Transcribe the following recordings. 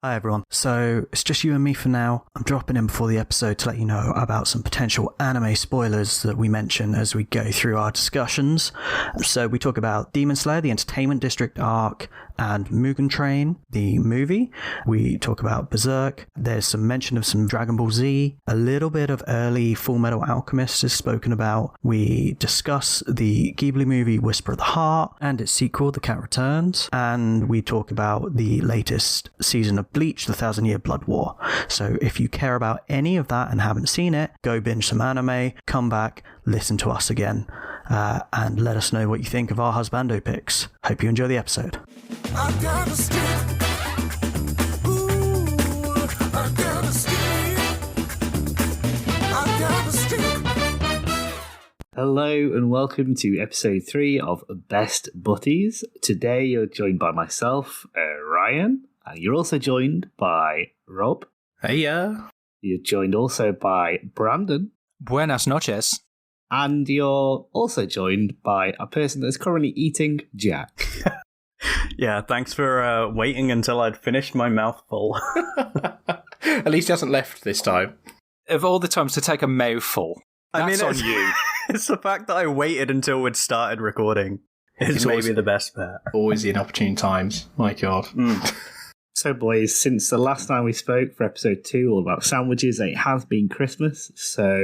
Hi everyone. So it's just you and me for now. I'm dropping in before the episode to let you know about some potential anime spoilers that we mention as we go through our discussions. So we talk about Demon Slayer, the Entertainment District arc, and Mugen Train, the movie. We talk about Berserk. There's some mention of some Dragon Ball Z. A little bit of early Full Metal Alchemist is spoken about. We discuss the Ghibli movie Whisper of the Heart and its sequel, The Cat Returns. And we talk about the latest season of Bleach, The Thousand Year Blood War. So if you care about any of that and haven't seen it, go binge some anime, come back, listen to us again, and let us know what you think of our Husbando picks. Hope you enjoy the episode. I got a stick. Ooh, I got a stick. I got a stick. Hello and welcome to episode 3 of Best Butties. Today you're joined by myself, Ryan, and you're also joined by Rob. Hey, You're joined also by Brandon. Buenas noches. And you're also joined by a person that's currently eating Jack. Yeah, thanks for waiting until I'd finished my mouthful. At least he hasn't left this time. Of all the times to take a mouthful, that's on you. It's the fact that I waited until we'd started recording is maybe the best bet. Always the inopportune times. My God. So, boys, since the last time we spoke for episode 2, all about sandwiches, it has been Christmas. So,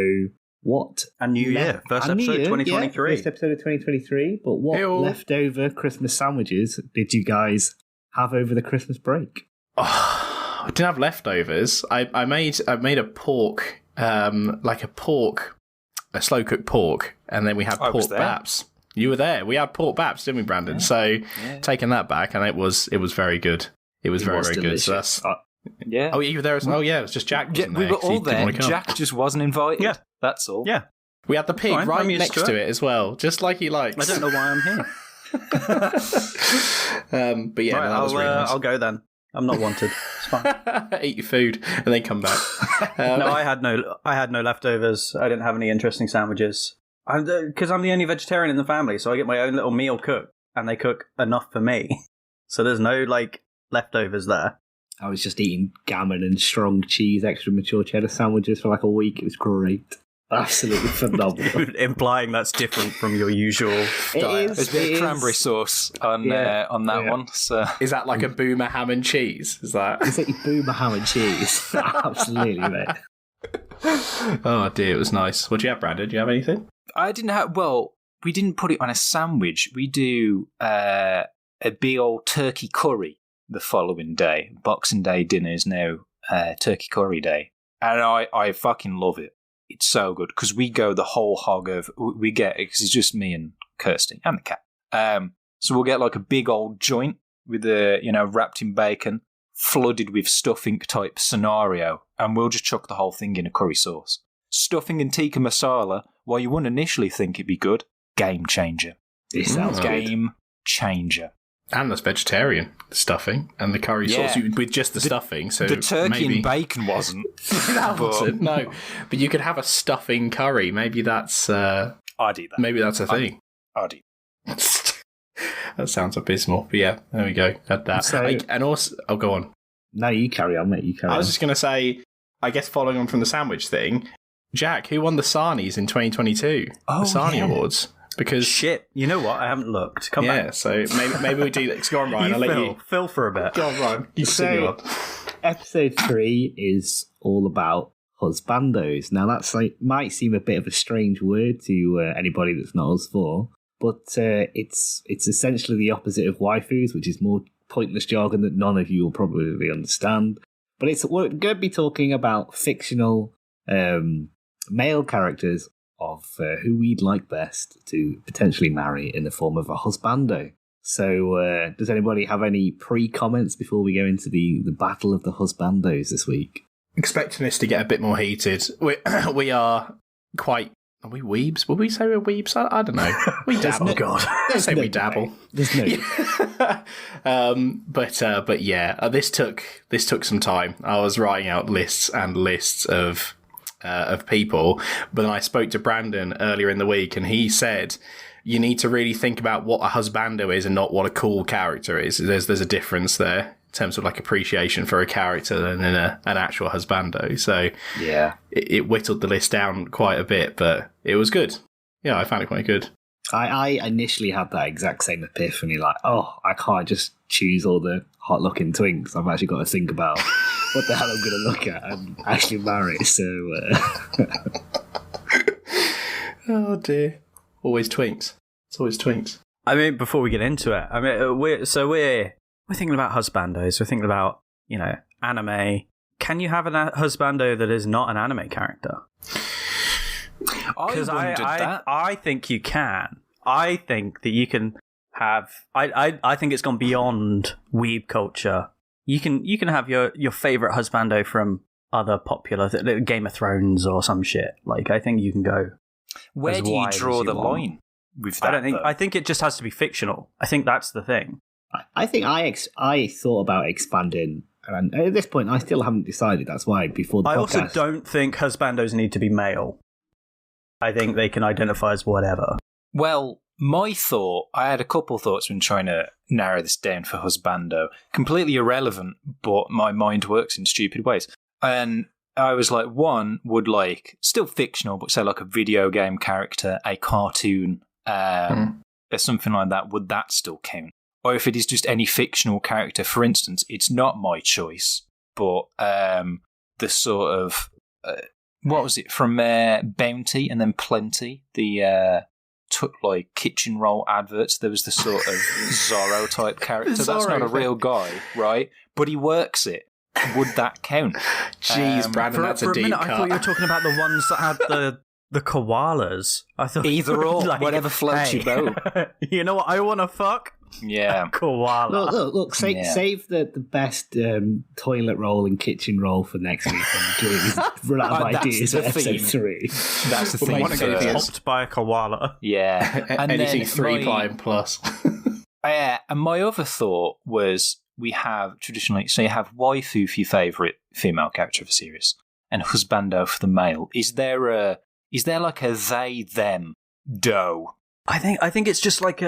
what? A new year. First episode of 2023. Yeah, first episode of 2023. But what leftover Christmas sandwiches did you guys have over the Christmas break? Oh, I didn't have leftovers. I made a pork, a slow cooked pork, and then we had pork baps. You were there. We had pork baps, didn't we, Brandon? Yeah. So taking that back, and it was very good. It was very good. So that's yeah. Oh, you were there as well. Yeah, it was just Jack. Yeah, we were all there. Jack just wasn't invited. Yeah, that's all. Yeah, we had the pig right next to it as well, just like he likes. I don't know why I'm here. But yeah, that was really nice. I'll go then. I'm not wanted. It's fine. Eat your food and then come back. No, I had no leftovers. I didn't have any interesting sandwiches. Because I'm the only vegetarian in the family, so I get my own little meal cooked, and they cook enough for me. So there's no leftovers there. I was just eating gammon and strong cheese, extra mature cheddar sandwiches for a week. It was great. Absolutely phenomenal. Implying that's different from your usual diet. There's a bit of cranberry sauce on that one. So. Is that like a boomer ham and cheese? Is that your boomer ham and cheese? Absolutely, mate. Oh dear, it was nice. What do you have, Brandon? Do you have anything? I didn't have. Well, we didn't put it on a sandwich. We do a big old turkey curry the following day. Boxing Day dinner is now turkey curry day, and I fucking love it. It's so good because we go the whole hog of we get it because it's just me and Kirsty and the cat. So we'll get a big old joint with wrapped in bacon, flooded with stuffing type scenario, and we'll just chuck the whole thing in a curry sauce. Stuffing and tikka masala, while you wouldn't initially think it'd be good, game changer. This sounds game changer. And that's vegetarian stuffing and the curry sauce with just the stuffing. So the turkey and bacon wasn't. That wasn't. No, but you could have a stuffing curry. Maybe that's. I'd eat that. Maybe that's a thing. I'd eat. That sounds abysmal. But yeah, there we go. Had that. So, and also, go on. No, you carry on, mate. I was just going to say, I guess following on from the sandwich thing, Jack, who won the Sarnies in 2022? The Sarnie Awards. Because shit, you know what? I haven't looked. Come back. Yeah, so maybe we do that. Go on, Ryan. I'll let you fill for a bit. Go on, Ryan. So, episode 3 is all about husbandos. Now, that's might seem a bit of a strange word to anybody that's not us four, but it's essentially the opposite of waifus, which is more pointless jargon that none of you will probably understand. But we're going to be talking about fictional male characters of who we'd like best to potentially marry in the form of a husbando. So, does anybody have any pre-comments before we go into the battle of the husbandos this week? Expecting this to get a bit more heated. We are quite... Are we weebs? Would we say we're weebs? I don't know. We dabble. Oh, God. Let's say we dabble. There's no... But yeah, this took some time. I was writing out lists and lists of people, but then I spoke to Brandon earlier in the week, and he said you need to really think about what a husbando is and not what a cool character is. There's a difference there terms of like appreciation for a character than in an actual husbando. So Yeah. it whittled the list down quite a bit, but it was good. Yeah, I found it quite good. I initially had that exact same epiphany, like, oh, I can't just choose all the hot-looking twinks. I've actually got to think about what the hell I'm going to look at and actually marry. So, Oh dear. Always twinks. It's always twinks. I mean, before we get into it, I mean, we're thinking about husbandos. We're thinking about, anime. Can you have a husbando that is not an anime character? Because I think you can. I think that you can have. I think it's gone beyond weeb culture. You can have your favorite husbando from other popular Game of Thrones or some shit. Like, I think you can go. Where do you draw the line with that? I think it just has to be fictional. I think that's the thing. I think I thought about expanding, and at this point, I still haven't decided. That's why before the podcast. I also don't think husbandos need to be male. I think they can identify as whatever. Well, I had a couple thoughts when trying to narrow this down for husbando. Completely irrelevant, but my mind works in stupid ways. And I was like, one would like, still fictional, but say like a video game character, a cartoon, or something like that. Would that still count? Or if it is just any fictional character, for instance, it's not my choice, but the sort of, what was it, from Bounty and then Plenty, the took like kitchen roll adverts, there was the sort of Zorro type character. That's not a real guy, right? But he works it. Would that count? Jeez, Brandon, that's a deep minute, cut. I thought you were talking about the ones that had the koalas. I thought either or, like, whatever floats your boat. You know what I want to fuck? Yeah, koala. Look! Save the best toilet roll and kitchen roll for next week. And run out of ideas for episode 3. That's the thing. I want to get hopped by a koala. Yeah, and anything 3 plus. And my other thought was, we have traditionally, so you have waifu for your favourite female character of a series, and husbando for the male. Is there like a they them do? I think it's just like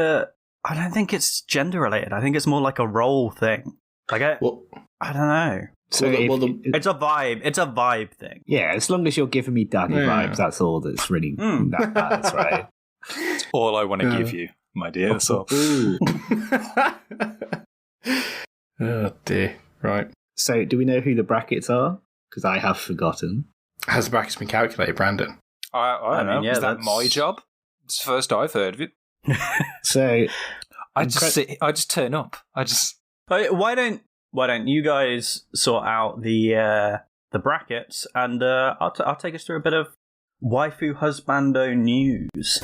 I don't think it's gender related. I think it's more like a role thing. Like I don't know. So it's a vibe. It's a vibe thing. Yeah, as long as you're giving me daddy vibes, that's all that's really that matters, right? It's all I want to give you, my dear. So. Oh dear. Right. So, do we know who the brackets are? Because I have forgotten. Has the brackets been calculated, Brandon? I don't know. Yeah, is that my job? It's the first I've heard of it. So I just turn up. Why don't you guys sort out the brackets, and I'll take us through a bit of waifu husbando news.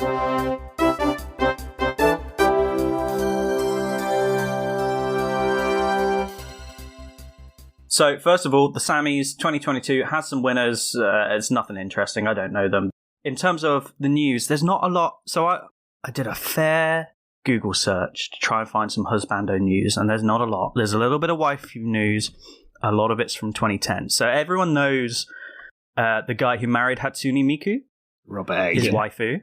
So first of all, the Sammys 2022 has some winners. It's nothing interesting. I don't know them. In terms of the news, there's not a lot. So I did a fair Google search to try and find some husbando news, and there's not a lot. There's a little bit of waifu news. A lot of it's from 2010. So everyone knows the guy who married Hatsune Miku, Robert A. his waifu.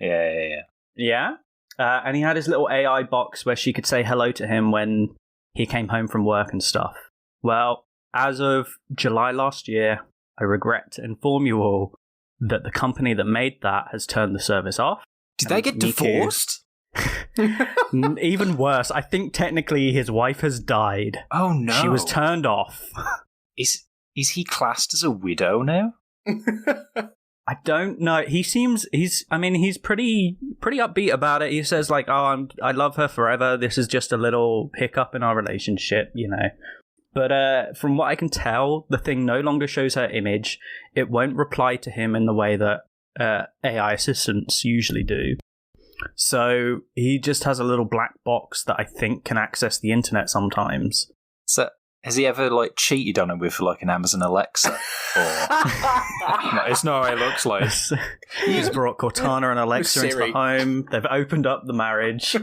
Yeah. And he had his little AI box where she could say hello to him when he came home from work and stuff. Well, as of July last year, I regret to inform you all that the company that made that has turned the service off. Did they get divorced? Even worse, I think technically his wife has died. Oh no. She was turned off. Is he classed as a widow now? I don't know. He's pretty upbeat about it. He says like, "Oh, I love her forever. This is just a little hiccup in our relationship, you know." But from what I can tell, the thing no longer shows her image. It won't reply to him in the way that AI assistants usually do. So he just has a little black box that I think can access the internet sometimes. So has he ever like cheated on her with like an Amazon Alexa? Or no, it's not what it looks like. He's brought Cortana and Alexa into the home. They've opened up the marriage.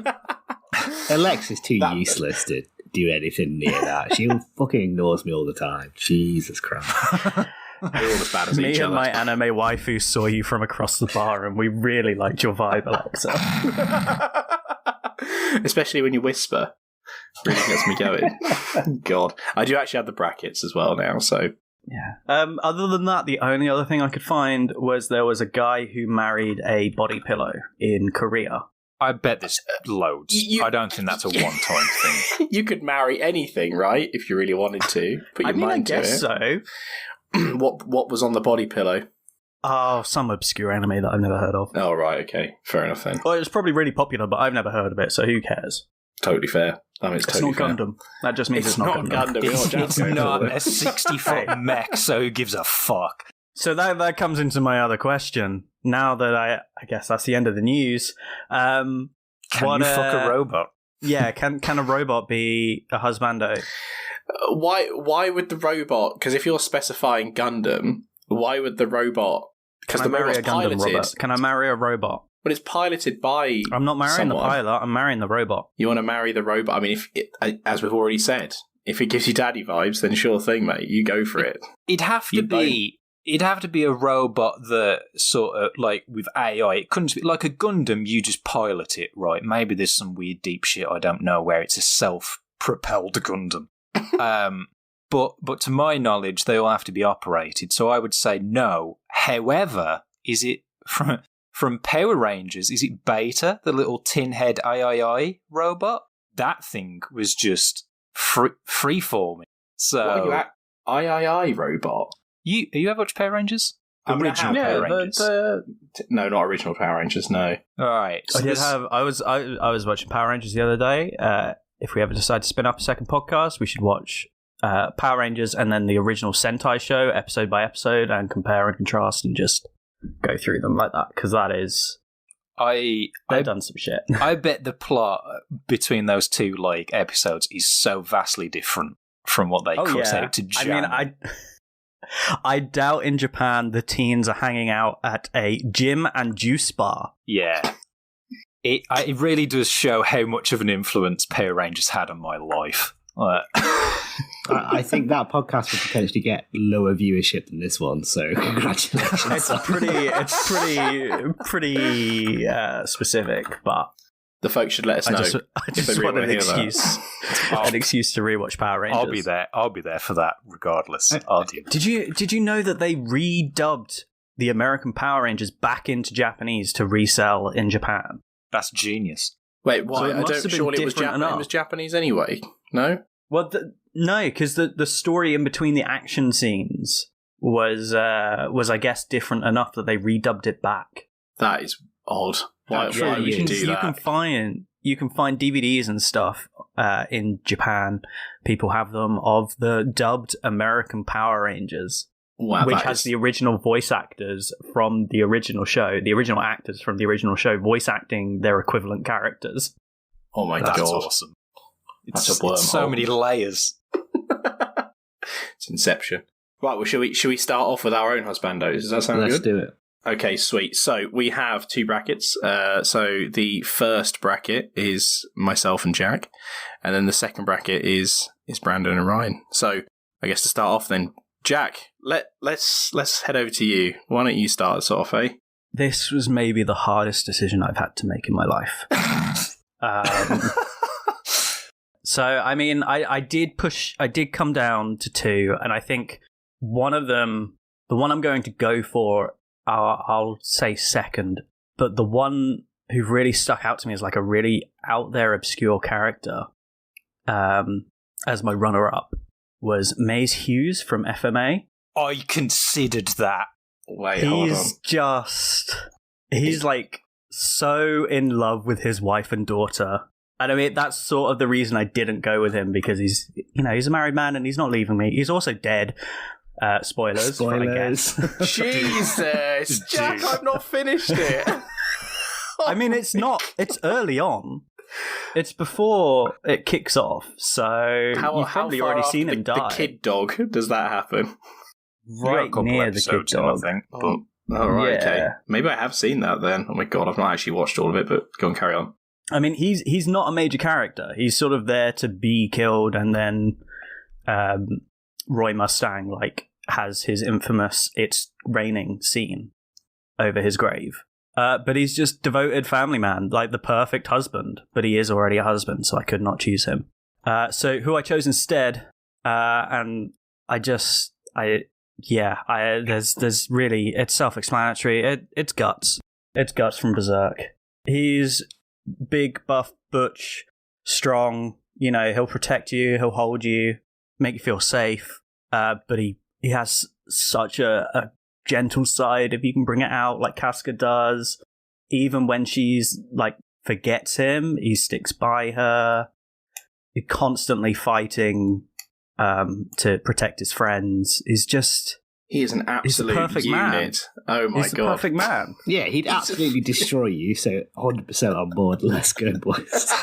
Alexa's too useless to do anything near that. She fucking ignores me all the time. Jesus Christ. They're all as bad as each Me and other. my anime waifu saw you from across the bar and we really liked your vibe, Alexa. Especially when you whisper. Really gets me going. God. I do actually have the brackets as well now, so... Yeah. Other than that, the only other thing I could find was there was a guy who married a body pillow in Korea. I bet there's loads. I don't think that's a one-time thing. You could marry anything, right? If you really wanted to. Put your mind to it. I guess so. What was on the body pillow? Oh, some obscure anime that I've never heard of. Oh, right, okay. Fair enough then. Well, it's probably really popular, but I've never heard of it, so who cares? Totally fair. I mean, it's totally not fair. Gundam. That just means it's not Gundam. It's not a 60-foot mech, so who gives a fuck? So that comes into my other question. Now that I guess that's the end of the news. Can you fuck a robot? Yeah, can a robot be a husbando? Why would the robot... Because if you're specifying Gundam, why would the robot... Because the marry robot's a Gundam, piloted. Robert? Can I marry a robot? But it's piloted by I'm not marrying someone. the pilot, I'm marrying the robot. You want to marry the robot? I mean, as we've already said, if it gives you daddy vibes, then sure thing, mate. You go for it. It'd have to be a robot that sort of, like, with AI. It couldn't be like a Gundam, you just pilot it, right? Maybe there's some weird deep shit I don't know where it's a self-propelled Gundam. But to my knowledge, they all have to be operated. So I would say no. However, is it from Power Rangers? Is it Beta, the little tin head III robot? That thing was just freeforming. So What are you at? III robot? you ever watched Power Rangers? I'm gonna Original have- Power yeah, Rangers. No, not original Power Rangers. No. All right. So I was watching Power Rangers the other day. If we ever decide to spin up a second podcast, we should watch Power Rangers and then the original Sentai show, episode by episode, and compare and contrast and just go through them like that, because that is... They've done some shit. I bet the plot between those two like episodes is so vastly different from what they cut out to jam. I mean, I doubt in Japan the teens are hanging out at a gym and juice bar. Yeah. It really does show how much of an influence Power Rangers had on my life. I think that podcast would potentially get lower viewership than this one, so congratulations. It's pretty specific, but The folks should let us know. I just want an excuse, an excuse to rewatch Power Rangers. I'll be there for that regardless. I'll do. Did you know that they redubbed the American Power Rangers back into Japanese to resell in Japan? That's genius. Wait, why? So it must have been Surely it different was Japanese anyway. No. Well, no, because the story in between the action scenes was I guess different enough that they redubbed it back. That is odd. Why would you do that? You can find DVDs and stuff in Japan. People have them of the dubbed American Power Rangers, which has the original voice actors from the original show, the original actors from the original show voice acting their equivalent characters. Oh my god, that's awesome! That's a wormhole. It's so many layers. It's Inception. Right, well, should we start off with our own husbandos? Does that sound good? Let's do it. Okay, sweet. So we have two brackets. So the first bracket is myself and Jack, and then the second bracket is Brandon and Ryan. So I guess to start off, then Jack, let's head over to you. Why don't you start us off, eh? This was maybe the hardest decision I've had to make in my life. So I mean, I did come down to two, and I think one of them, the one I'm going to go for, I'll say second, but the one who really stuck out to me as like a really out there obscure character as my runner-up was Maze Hughes from FMA. I considered that. Wait, hold on. He's like so in love with his wife and daughter. And I mean, that's sort of the reason I didn't go with him, because he's a married man and he's not leaving me. He's also dead. Spoilers. I guess. Jesus, Jack, I've not finished it. I mean, it's early on. It's before it kicks off, so you've probably already seen him die. The kid dog, does that happen? Right near the kid dog. I think. All right, Yeah. okay. Maybe I have seen that then. Oh my god, I've not actually watched all of it, but go and carry on. I mean, he's not a major character. He's sort of there to be killed, and then Roy Mustang has his infamous "It's raining" scene over his grave. But he's just devoted family man, like the perfect husband. But he is already a husband, so I could not choose him. So who I chose instead, and there's really, it's self-explanatory. It's Guts. It's Guts from Berserk. He's big, buff, butch, strong. You know, he'll protect you, he'll hold you, make you feel safe. But he has such a gentle side if you can bring it out, like Casca does. Even when she's like forgets him, he sticks by her. He's constantly fighting to protect his friends. He is an absolute perfect unit. Man. Oh my he's god. The perfect man. Yeah, he'd absolutely destroy you, so 100% on board. Let's go, boys.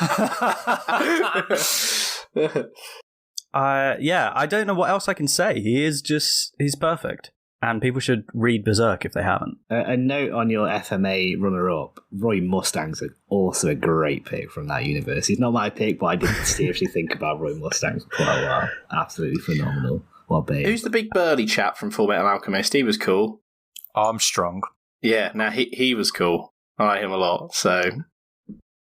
I don't know what else I can say. He's perfect. And people should read Berserk if they haven't. A note on your FMA runner-up, Roy Mustang's also a great pick from that universe. He's not my pick, but I did seriously think about Roy Mustang for quite a while. Absolutely phenomenal. What babe. Who's the big burly chap from Full Metal Alchemist? He was cool. Armstrong. Yeah, no, he was cool. I like him a lot. So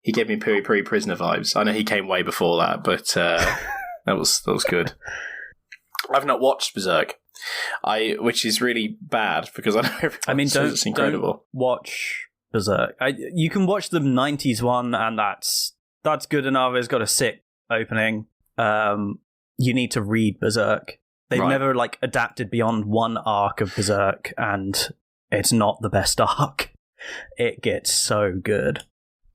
he gave me Puri Puri Prisoner vibes. I know he came way before that, but that was good. I've not watched Berserk, which is really bad because I know everyone says it's incredible. Don't watch Berserk. You can watch the 90s one, and that's good enough. It's got a sick opening. You need to read Berserk. They've never adapted beyond one arc of Berserk, and it's not the best arc. It gets so good.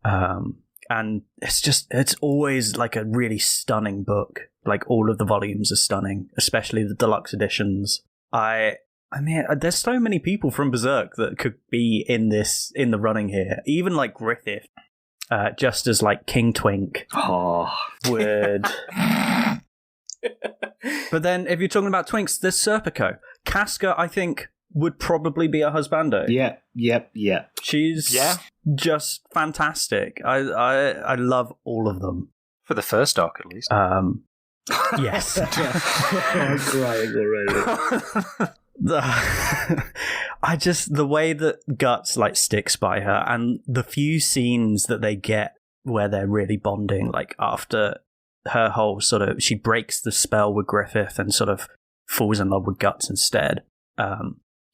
And it's always like a really stunning book. Like all of the volumes are stunning, especially the deluxe editions. I mean, there's so many people from Berserk that could be in the running here. Even like Griffith, just as like King Twink would. But then, if you're talking about twinks, there's Serpico. Casca, I think, would probably be a husbando. Yep. She's just fantastic. I love all of them. For the first arc, at least. Yes. I'm crying already. The way that Guts sticks by her, and the few scenes that they get where they're really bonding, like after her whole she breaks the spell with Griffith and sort of falls in love with Guts instead,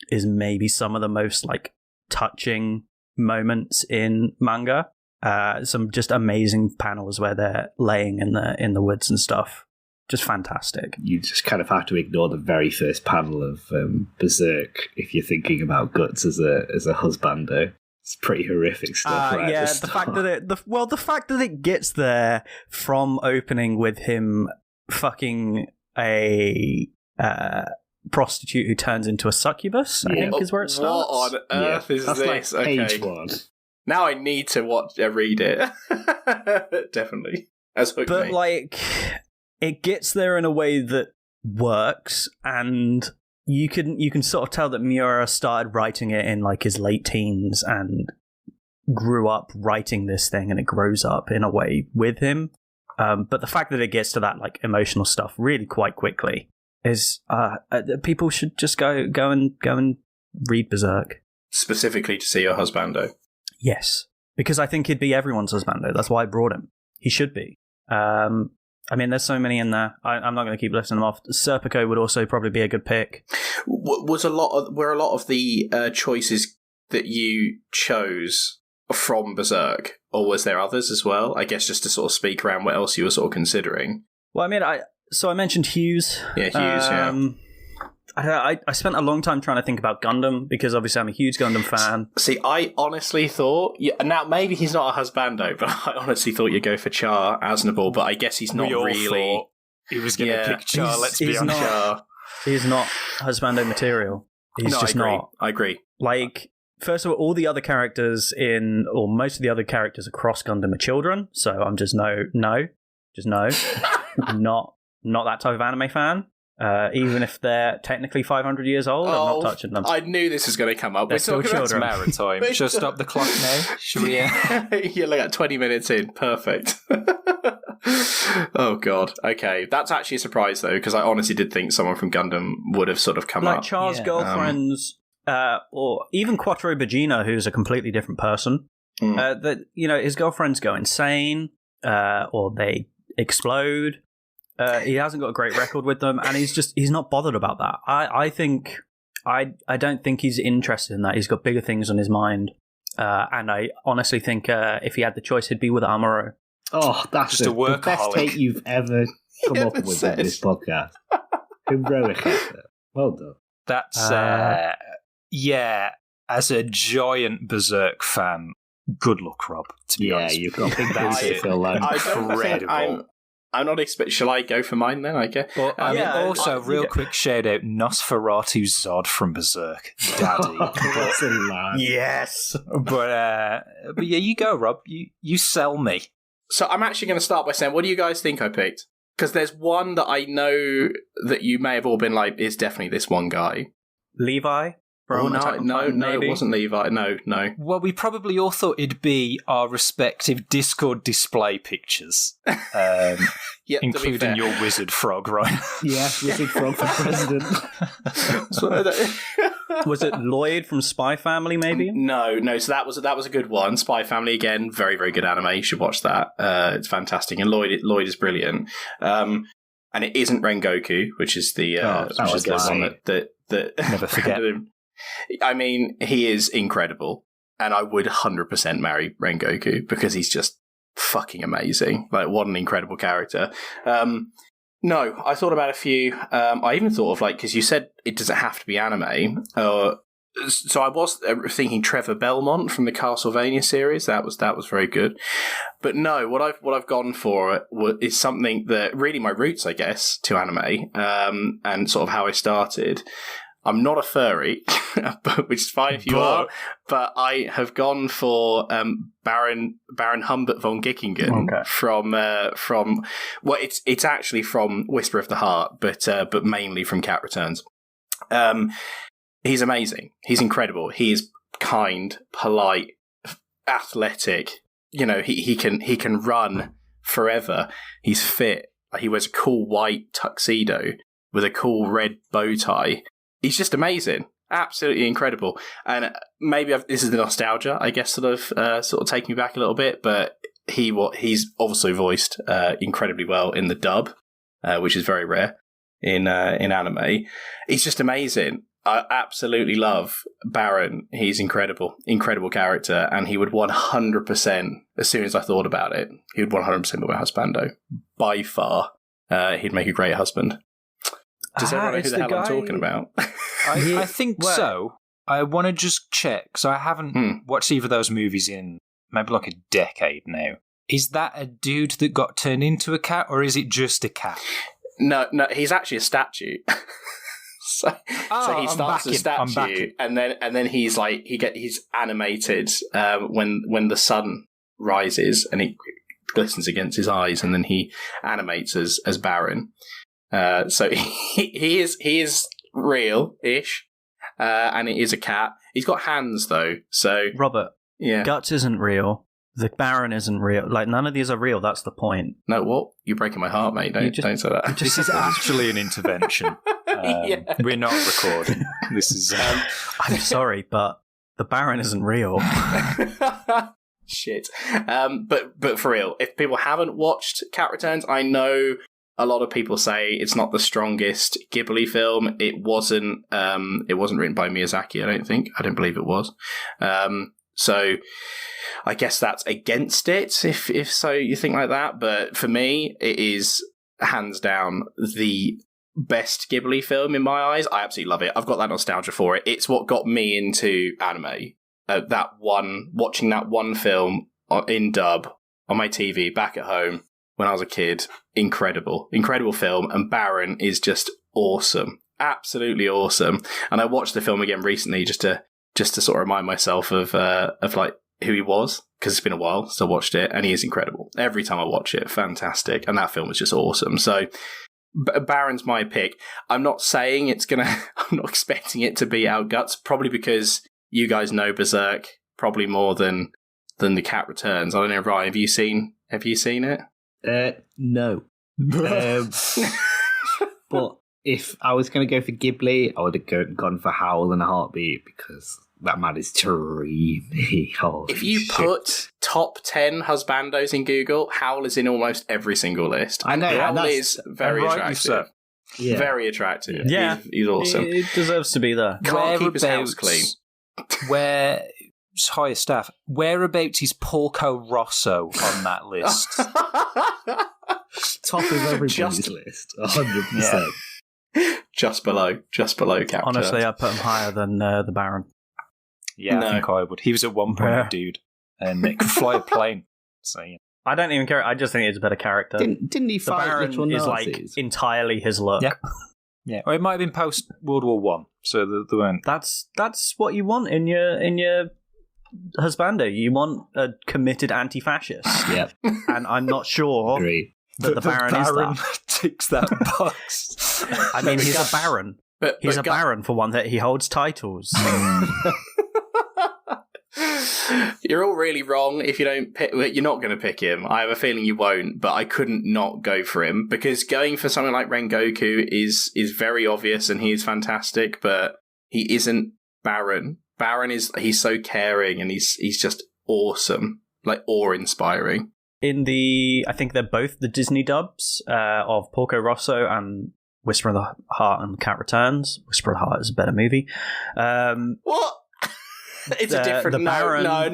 is maybe some of the most touching moments in manga. Some just amazing panels where they're laying in the woods and stuff. Just fantastic. You just kind of have to ignore the very first panel of Berserk if you're thinking about Guts as a husbando. It's pretty horrific stuff. The fact that it gets there from opening with him fucking a prostitute who turns into a succubus, I think is where it starts. What on earth is this? Like page one. Now I need to read it. Definitely. As hooked but me. It gets there in a way that works, and you can sort of tell that Miura started writing it in his late teens and grew up writing this thing, and it grows up in a way with him. But the fact that it gets to that emotional stuff really quite quickly is people should just go and read Berserk specifically to see your husbando. Yes, because I think he'd be everyone's husbando. That's why I brought him. He should be. I mean, there's so many in there. I'm not going to keep listing them off. Serpico would also probably be a good pick. Were a lot of the choices that you chose from Berserk, or was there others as well? I guess just to sort of speak around what else you were sort of considering. Well, I mean, I mentioned Hughes. Yeah, Hughes. I spent a long time trying to think about Gundam because obviously I'm a huge Gundam fan. See, I honestly thought... now, maybe he's not a husbando, but I honestly thought you'd go for Char Aznavour, but I guess he's not really... He was going to pick Char, let's be honest. Char. He's not husbando material. He's just not. I agree. First of all the other characters or most of the other characters across Gundam are children, so I'm just no. Not that type of anime fan. Even if they're technically 500 years old, I'm not touching them. I knew this was going to come up. They're still children. Maritime. Should I stop the clock now? Should we? You're at 20 minutes in. Perfect. Oh, God. Okay. That's actually a surprise, though, because I honestly did think someone from Gundam would have sort of come up. Char's girlfriends, or even Quattro Bagina, who's a completely different person, that his girlfriends go insane, or they explode. He hasn't got a great record with them, and he's not bothered about that. I don't think he's interested in that. He's got bigger things on his mind, and I honestly think if he had the choice, he'd be with Amuro. Oh, that's just the best take you've ever come up with on this podcast. Heroic effort. Well done. That's as a giant Berserk fan, good luck, Rob. To be honest, you've got big things to fill like incredible. I'm not expecting. Shall I go for mine then? I guess. But real quick shout out Nosferatu Zod from Berserk, Daddy. That's a lad. Yes, but yeah, you go, Rob. You sell me. So I'm actually going to start by saying, what do you guys think I picked? Because there's one that I know that you may have all been like, is definitely this one guy. Levi? No, it wasn't Levi. No. Well, we probably all thought it'd be our respective Discord display pictures, including your wizard frog, right? Yeah, wizard frog for president. Was it Lloyd from Spy Family, maybe? No. So that was a good one. Spy Family again, very very good anime. You should watch that. It's fantastic, and Lloyd is brilliant. And it isn't Rengoku, which is the one that never forget. I mean, he is incredible, and I would 100% marry Rengoku because he's just fucking amazing. Like, what an incredible character. No, I thought about a few. I even thought of, like, because you said it doesn't have to be anime. So I was thinking Trevor Belmont from the Castlevania series. That was very good. But no, what I've gone for is something that really my roots, I guess, to anime, and sort of how I started. I'm not a furry, which is fine if you are, but I have gone for Baron Humbert von Gickingen from it's actually from Whisper of the Heart, but mainly from Cat Returns. He's amazing. He's incredible. He is kind, polite, athletic. You know, he can run forever. He's fit. He wears a cool white tuxedo with a cool red bow tie. He's just amazing, absolutely incredible, and maybe this is the nostalgia, I guess, sort of taking me back a little bit. But he's obviously voiced incredibly well in the dub, which is very rare in anime. He's just amazing. I absolutely love Baron. He's incredible character, and he would 100%. As soon as I thought about it, he would 100% be my husbando by far. He'd make a great husband. Does everyone know who the hell I'm talking about? I think so. I want to just check, because I haven't watched either of those movies in maybe like a decade now. Is that a dude that got turned into a cat, or is it just a cat? No, he's actually a statue. So he starts as a statue, and then he's like he's animated when the sun rises and it glistens against his eyes, and then he animates as Baron. So he is real-ish, and it is a cat. He's got hands though. So Robert, yeah, Guts isn't real. The Baron isn't real. Like, none of these are real. That's the point. No, what? You're breaking my heart, mate. Don't say that. This is actually an intervention. We're not recording. This is. I'm sorry, but the Baron isn't real. Shit. But for real, if people haven't watched Cat Returns, I know a lot of people say it's not the strongest Ghibli film. It wasn't written by Miyazaki, I don't think. I don't believe it was. So I guess that's against it, if so you think like that. But for me, it is hands down the best Ghibli film in my eyes. I absolutely love it. I've got that nostalgia for it. It's what got me into anime. Watching that one film in dub on my TV back at home when I was a kid. Incredible film. And Baron is just awesome. Absolutely awesome. And I watched the film again recently just to sort of remind myself of like who he was, because it's been a while since I watched it, and he is incredible. Every time I watch it, fantastic. And that film was just awesome. So Baron's my pick. I'm not saying I'm not expecting it to be our Guts, probably because you guys know Berserk probably more than the Cat Returns. I don't know, Ryan, have you seen it? No. But if I was going to go for Ghibli, I would have gone for Howl in a Heartbeat, because That man is dreamy. Holy If you shit. put top 10 husbandos in Google, Howl is in almost every single list. I know, and Howl that's- is very and rightly attractive. so. Yeah. Very attractive. Yeah. He's awesome. It deserves to be there. Can't keep his house clean. Where higher staff? Whereabouts is Porco Rosso on that list? Top of everybody's Just- list, 100%. Just below captain. Honestly, I'd put him higher than the Baron. Yeah, No. I think I would. He was at one point Yeah. a dude, and it could fly a plane. So yeah. I don't even care. I just think it's a better character. Didn't he The fight Baron literal is like Nazis? entirely his look. Yeah. Yeah, or it might have been post World War One, so there weren't. That's what you want in your husbando. You want a committed anti-fascist, Yep, and I'm not sure agree. that the Baron is that. ticks that box. I mean, he's a Baron. He's a Gu- Baron for one. That he holds titles. You're all really wrong if you don't pick. You're not going to pick him. I have a feeling you won't, but I couldn't not go for him because going for something like Rengoku is very obvious and he is fantastic, but he isn't Baron. Baron he's so caring and he's just awesome, like awe-inspiring. I think they're both the Disney dubs of Porco Rosso and Whisper of the Heart and Cat Returns. Whisper of the Heart is a better movie. What? It's a different. the Baron- No.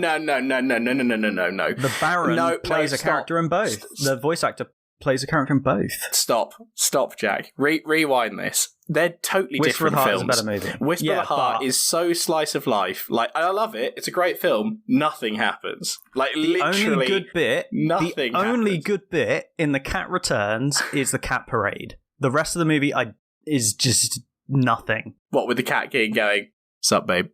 The Baron plays a character in both. The voice actor plays a character in both. Stop, Jack. Rewind this. They're totally Whisper of different the Heart films. is a better movie. Whisper of the Heart is so slice of life. Like, I love it. It's a great film. Nothing happens. Like, The literally, only good bit. nothing The only happens. good bit in the Cat Returns is the cat parade. The rest of the movie is just nothing. What with the cat king going, "Sup, babe."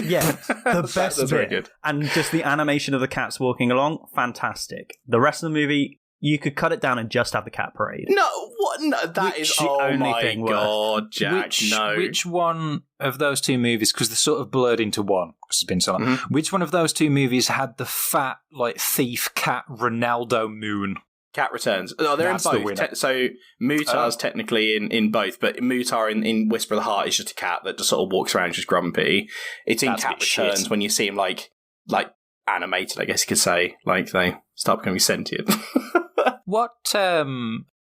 Yeah, the best That's very bit. good. And just the animation of the cats walking along, fantastic. The rest of the movie, you could cut it down and just have the cat parade. No, what? No, that is Which the oh only my thing worth. god, Jack. no. Which one of those two movies? Because they're sort of blurred into one. Because it's been so long. Mhm. Which one of those two movies had the fat, like thief cat Ronaldo moon? Cat Returns. Oh, they're That's in the both. winner. So Mutar's technically in both, but Mutar in Whisper of the Heart is just a cat that just sort of walks around just grumpy. It's in That's a Cat bit Returns shit. when you see him like animated, I guess you could say. Like they start becoming sentient.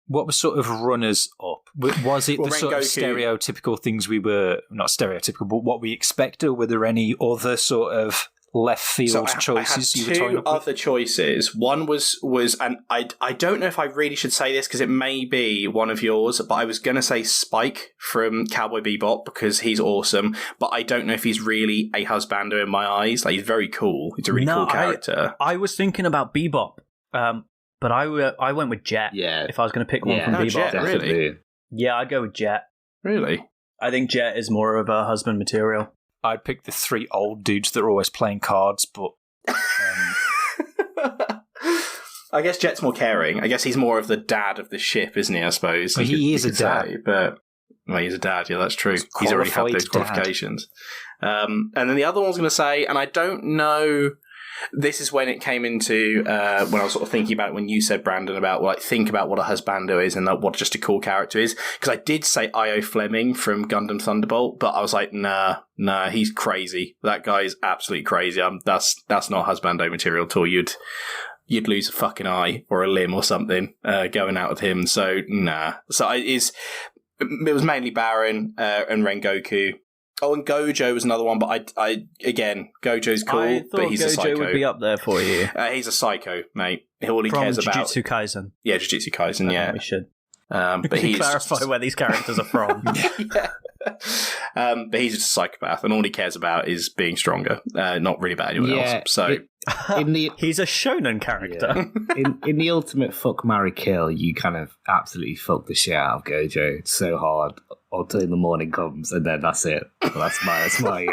What was sort of runners up? Was it Well, the sort of Rengoku- stereotypical things we were not stereotypical, but what we expected? Or were there any other sort of left field choices I you had were toying two up with? other choices. One was, and I don't know if I really should say this because it may be one of yours, but I was going to say Spike from Cowboy Bebop because he's awesome, but I don't know if he's really a husbando in my eyes. Like, he's very cool. He's a really cool character. I was thinking about Bebop, but I went with Jet. Yeah. If I was going to pick one from No, Bebop. Jet, really? Definitely. Yeah, I'd go with Jet. Really? I think Jet is more of a husband material. I'd pick the three old dudes that are always playing cards, but I guess Jet's more caring. I guess he's more of the dad of the ship, isn't he? I suppose. Well, he You is a could dad. say, but well, he's a dad. Yeah, that's true. He's already had those qualified dad. qualifications. And then the other one I was going to say, and I don't know. This is when it came into when I was sort of thinking about it, when you said, Brandon, about like think about what a husbando is and like, what just a cool character is. Because I did say Io Fleming from Gundam Thunderbolt, but I was like, nah, he's crazy. That guy is absolutely crazy. That's not husbando material at all. You'd lose a fucking eye or a limb or something going out with him. So nah. So it was mainly Baron and Rengoku. Oh, and Gojo was another one, but I again, Gojo's cool, I thought but he's a Gojo psycho. would be up there for you. He's a psycho, mate. All he From cares about, Jujutsu Kaisen. yeah, Jujutsu Kaisen, yeah. We should. But he's clarify where these characters are from. yeah. But he's just a psychopath, and all he cares about is being stronger, not really about anyone Yeah, else. So In the He's a shonen character. in the ultimate fuck, marry, kill, you kind of absolutely fuck the shit out of Gojo so hard until the morning comes, and then that's it. That's my that's my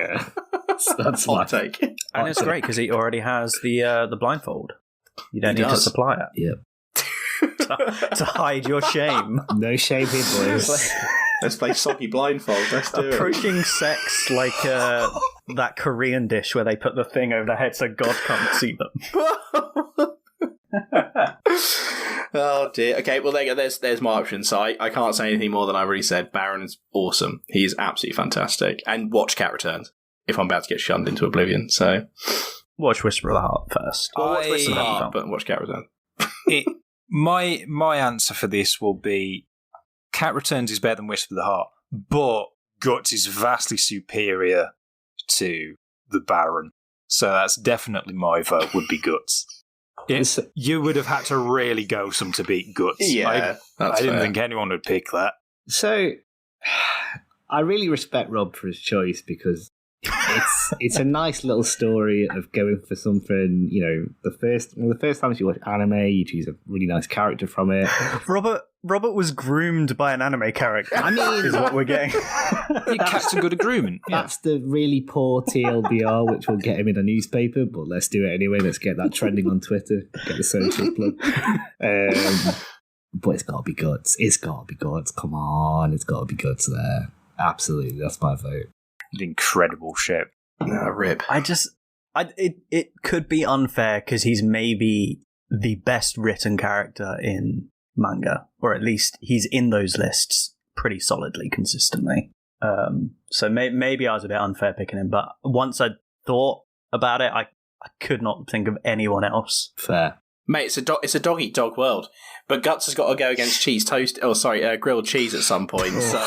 hot take. And it's great because he already has the blindfold. You don't He need to does. supply it Yeah, to hide your shame. no shame here, boys. Let's play soggy blindfold. Let's do it. Approaching sex like that Korean dish where they put the thing over their head so God can't see them. Oh dear. Okay, well there you go. There's my options. So I can't say anything more than I already said. Baron is awesome. He's absolutely fantastic. And watch Cat Returns. if I'm about to get shunned into oblivion. So Watch Whisper of the Heart first. watch Whisper of the Heart, but watch Cat Returns. My answer for this will be Cat Returns is better than Whisper of the Heart, but Guts is vastly superior to the Baron. So that's definitely my vote, would be Guts. You would have had to really go some to beat Guts. Yeah, I didn't think anyone would pick that. So, I really respect Rob for his choice because it's a nice little story of going for something. You know, the first time you watch anime, you choose a really nice character from it. Robert was groomed by an anime character. I mean, is what we're getting. Cats are good at grooming. That's the really poor TLDR, which will get him in a newspaper. But let's do it anyway. Let's get that trending on Twitter. Get the social plug. But it's got to be Guts. It's got to be Guts. Come on, it's got to be Guts there. Absolutely, that's my vote. An incredible show. Rip. It could be unfair because he's maybe the best written character in manga, or at least he's in those lists pretty solidly, consistently. So maybe I was a bit unfair picking him, but once I thought about it, I could not think of anyone else. Fair. Mate, it's a dog-eat-dog world. But Guts has got to go against grilled cheese at some point. So,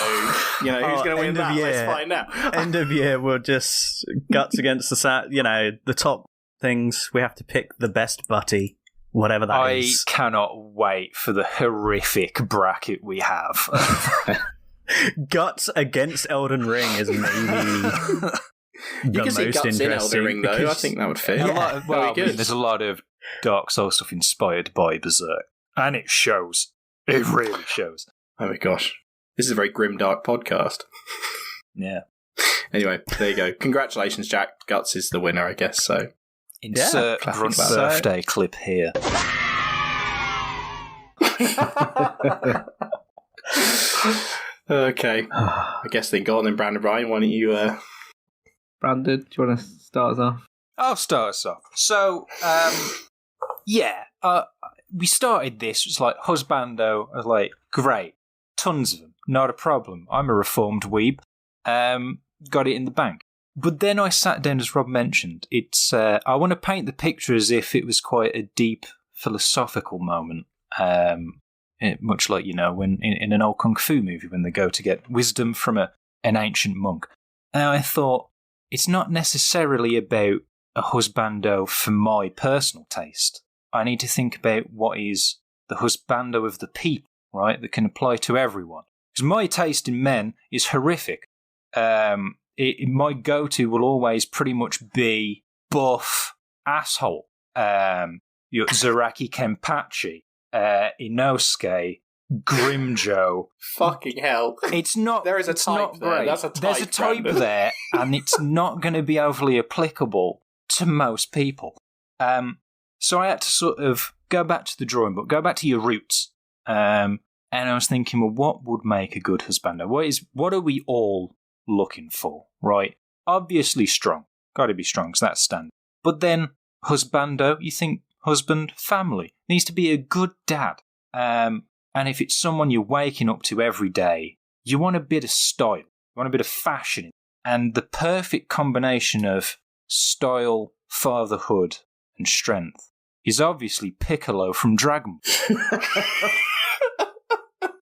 you know, who's going to win that? Let's find out. End of year, we'll just Guts against the top things. We have to pick the best Butty, whatever that is. I cannot wait for the horrific bracket we have. Guts against Elden Ring is maybe you can see Guts in Elden Ring, though. I think that would fit. There's a lot of Dark Souls stuff inspired by Berserk. And it shows. It really shows. Oh my gosh. This is a very grim, dark podcast. Yeah. Anyway, there you go. Congratulations, Jack. Guts is the winner, I guess. So insert Grunt's birthday clip here. Okay. I guess then go on then, Brandon Bryan. Why don't you... Brandon, do you want to start us off? I'll start us off. So, we started this. It was like Husbando. I was like, great, tons of them, not a problem. I'm a reformed weeb. Got it in the bank. But then I sat down, as Rob mentioned. It's I want to paint the picture as if it was quite a deep philosophical moment. Much like, you know, when in an old kung fu movie when they go to get wisdom from an ancient monk. And I thought it's not necessarily about a husbando for my personal taste. I need to think about what is the husbando of the people, right, that can apply to everyone. Because my taste in men is horrific. My go-to will always pretty much be buff asshole. Zaraki Kenpachi, Inosuke, Grimjo. Fucking hell. It's not. There is a type there. That's a type. There's a type Brandon. there, and it's not going to be overly applicable to most people. So I had to sort of go back to the drawing board, go back to your roots. And I was thinking, well, what would make a good husbando? What are we all looking for, right? Obviously strong. Got to be strong, so that's standard. But then husbando, you think husband, family. Needs to be a good dad. And if it's someone you're waking up to every day, you want a bit of style. You want a bit of fashion. And the perfect combination of style, fatherhood, and strength is obviously Piccolo from Dragon Ball.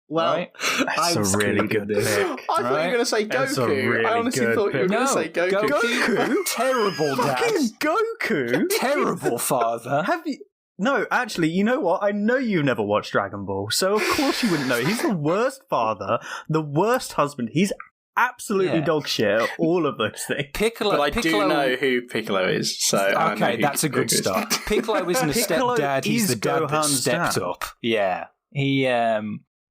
Well, right? That's a really good pick. I thought you were going to say That's a Goku. really I honestly good thought you were pick. going to say Goku. Goku? Terrible dad. Fucking Goku? Terrible father. Have you? No, actually, you know what? I know you've never watched Dragon Ball, so of course you wouldn't know. He's the worst father, the worst husband. He's absolutely dog shit at all of those things. But I do know who Piccolo is, so I know okay, who that's a good Goku is. start. Piccolo isn't a Piccolo stepdad; he's is the dad that Gohan's stepped dad. up. Yeah, he.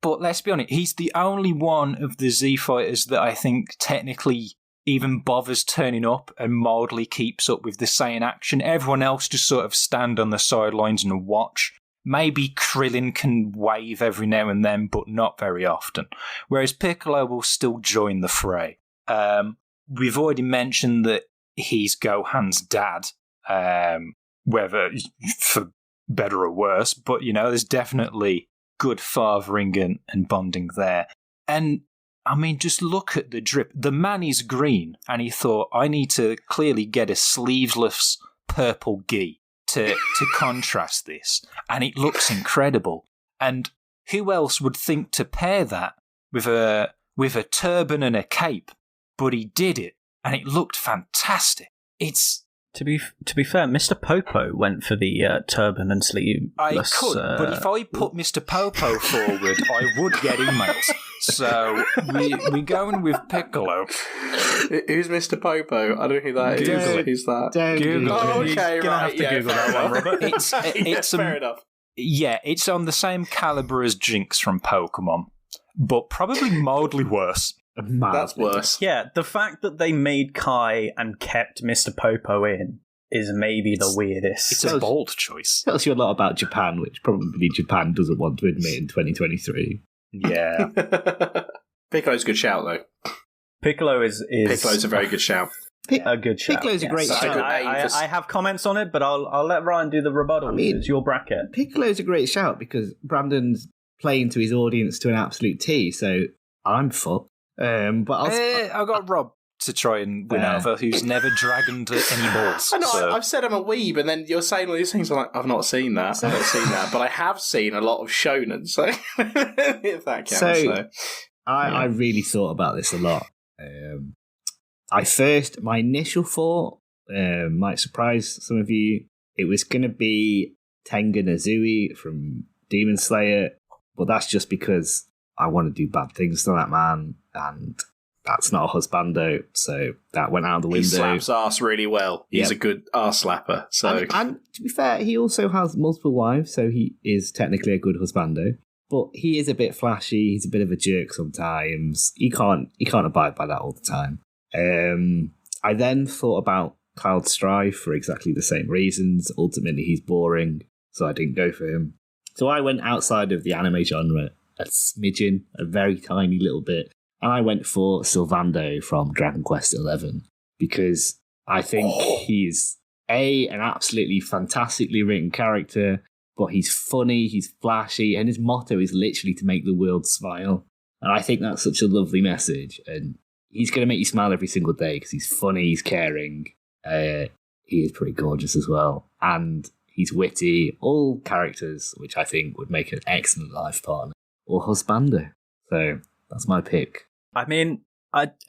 But let's be honest, he's the only one of the Z fighters that I think technically even bothers turning up and mildly keeps up with the Saiyan action. Everyone else just sort of stand on the sidelines and watch. Maybe Krillin can wave every now and then, but not very often. Whereas Piccolo will still join the fray. We've already mentioned that he's Gohan's dad, whether for better or worse, but, you know, there's definitely good fathering and bonding there. And I mean, just look at the drip. The man is green, and he thought, I need to clearly get a sleeveless purple gi to contrast this. And it looks incredible. And who else would think to pair that with a turban and a cape? But he did it, and it looked fantastic. It's... To be fair, Mr. Popo went for the turban and sleeveless. I could, but if I put Mr. Popo forward, I would get emails. So we're going with Piccolo. Who's Mr. Popo? I don't know who that is. Google it. Who's that? Google Oh, it. okay, You're gonna right. have to Google that one, Robert. It's fair enough. Yeah, it's on the same caliber as Jinx from Pokemon, but probably mildly worse. That's worse. Yeah, the fact that they made Kai and kept Mr. Popo in is maybe the weirdest. It's a bold choice. Tells you a lot about Japan, which probably Japan doesn't want to admit in 2023. Yeah. Piccolo's a good shout, though. Piccolo's a very good shout. a good shout. Piccolo's a great That's a shout. good name I have comments on it, but I'll let Ryan do the rebuttal. I mean, it's your bracket. Piccolo's a great shout because Brandon's playing to his audience to an absolute T, so I'm fucked. But I got Rob to try and win over, who's never dragoned any balls. I know, so. I've said I'm a weeb, and then you're saying all these things. I'm like, I've not seen that. But I have seen a lot of shonen, so if that counts. So. I really thought about this a lot. My initial thought might surprise some of you. It was going to be Tengen Azui from Demon Slayer, but that's just because I want to do bad things to that man, and that's not a husbando, so that went out the window. He slaps arse really well. He's a good arse slapper. So, and to be fair, he also has multiple wives, so he is technically a good husbando. But he is a bit flashy. He's a bit of a jerk sometimes. He can't abide by that all the time. I then thought about Cloud Strife for exactly the same reasons. Ultimately, he's boring, so I didn't go for him. So I went outside of the anime genre a smidgen, a very tiny little bit, and I went for Husbando from Dragon Quest XI because I think he's an absolutely fantastically written character, but he's funny, he's flashy, and his motto is literally to make the world smile. And I think that's such a lovely message, and he's going to make you smile every single day because he's funny, he's caring, he is pretty gorgeous as well, and he's witty, all characters which I think would make an excellent life partner, or husbando. So that's my pick. I mean,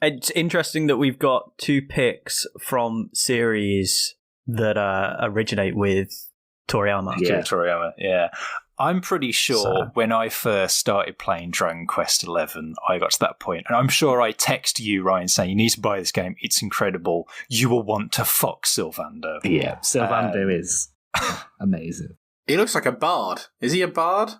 it's interesting that we've got two picks from series that originate with Toriyama. Yeah. Toriyama, yeah. I'm pretty sure when I first started playing Dragon Quest XI, I got to that point, and I'm sure I text you, Ryan, saying, you need to buy this game, it's incredible, you will want to fuck Husbando. Yeah, Husbando is amazing. he looks like a bard. Is he a bard?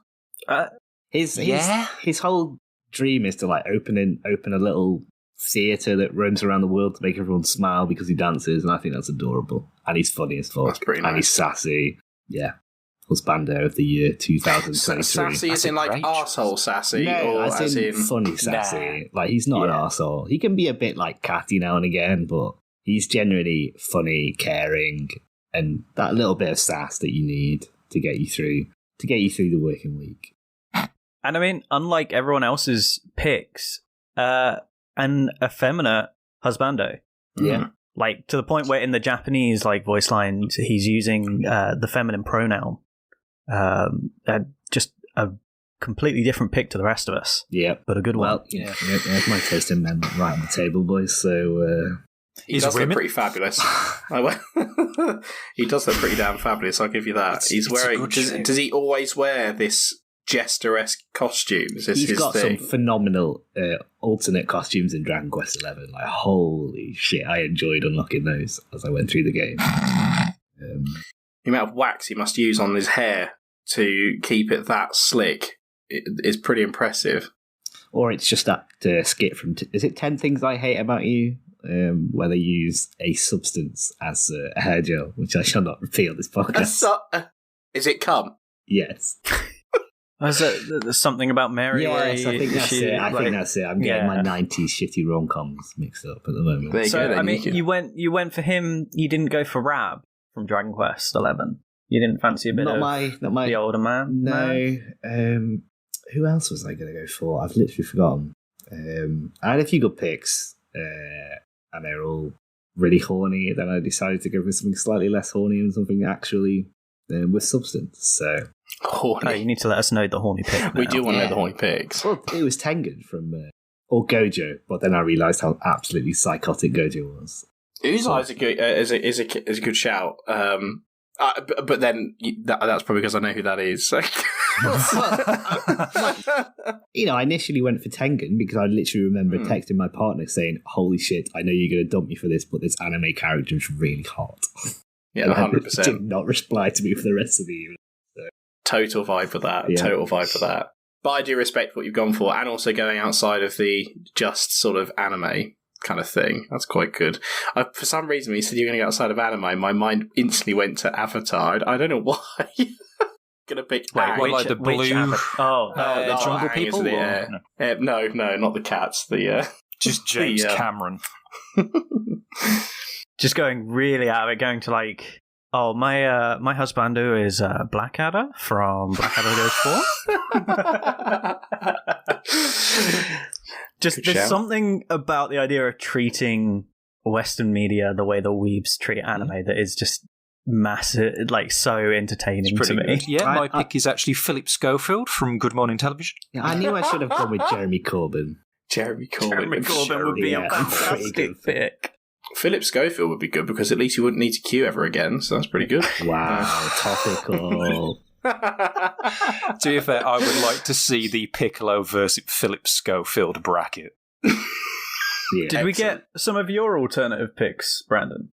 His whole dream is to like open a little theatre that roams around the world to make everyone smile because he dances, and I think that's adorable. And he's funny as fuck. That's pretty nice. And he's sassy. Yeah. Husbando of the year 2023. Sassy as in like arsehole sassy? No, or as in funny sassy. Like, he's not an arsehole. He can be a bit like catty now and again, but he's generally funny, caring, and that little bit of sass that you need to get you through the working week. And I mean, unlike everyone else's picks, an effeminate husbando. Yeah. Like, to the point where in the Japanese like voice lines, he's using the feminine pronoun. Just a completely different pick to the rest of us. Yeah. But a good one. Well, yeah, there's my taste in men right on the table, boys. So, he does look pretty fabulous. He does look pretty damn fabulous, I'll give you that. He's wearing... Does he always wear this jester-esque costume? Is this he's got thing? some phenomenal alternate costumes in Dragon Quest XI. Like, holy shit, I enjoyed unlocking those as I went through the game. The amount of wax he must use on his hair to keep it that slick is pretty impressive. Or it's just that skit from... is it 10 Things I Hate About You? Where they use a substance as a hair gel, which I shall not repeat on this podcast. Is it cum? Yes. Was it something about Mary? Yes, I think that's it. I think that's it. I'm getting my 90s shitty rom-coms mixed up at the moment. There you go, then. I mean, you went for him. You didn't go for Rab from Dragon Quest XI. You didn't fancy a bit of the older man? No. Who else was I going to go for? I've literally forgotten. I had a few good picks, and they're all really horny. Then I decided to go for something slightly less horny and something actually with substance. So Horny. Oh, you need to let us know the horny pick now. We do want to know the horny picks. well, it was Tengen from or Gojo, but then I realised how absolutely psychotic Gojo was. Uzi is a good shout. But then that's probably because I know who that is. So. I initially went for Tengen because I literally remember texting my partner saying, "Holy shit, I know you're going to dump me for this, but this anime character is really hot." Yeah, 100%. Did not reply to me for the rest of the evening. So. Total vibe for that. Yeah. Total vibe for that. But I do respect what you've gone for, and also going outside of the just sort of anime kind of thing. That's quite good. For some reason, when you said you're going to go outside of anime, my mind instantly went to Avatar. I don't know why. Going to pick Aang. What, like the blue? The jungle Aang people? No, not the cats. Just James Cameron. Just going really out of it, going to like, oh, my husbando is Blackadder from Blackadder Goes 4. There's something about the idea of treating Western media the way the weebs treat anime that is just massive, like so entertaining to me. Good. Yeah, my pick is actually Philip Schofield from Good Morning Television. Yeah, I knew I should have gone with Jeremy Corbyn. Jeremy Corbyn would be a fantastic pick. Philip Schofield would be good because at least you wouldn't need to queue ever again, so that's pretty good. Wow, topical. To be fair, I would like to see the Piccolo versus Philip Schofield bracket. Yeah, Did we get some of your alternative picks, Brandon?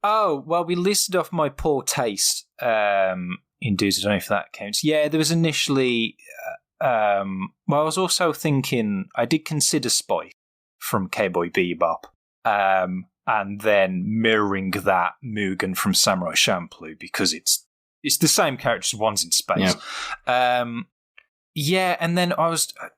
Oh, well, we listed off my poor taste in dudes. I don't know if that counts. Yeah, there was initially... I was also thinking... I did consider Spike from Cowboy Bebop. And then mirroring that Mugen from Samurai Champloo because it's the same characters, one's in space. Yeah, and then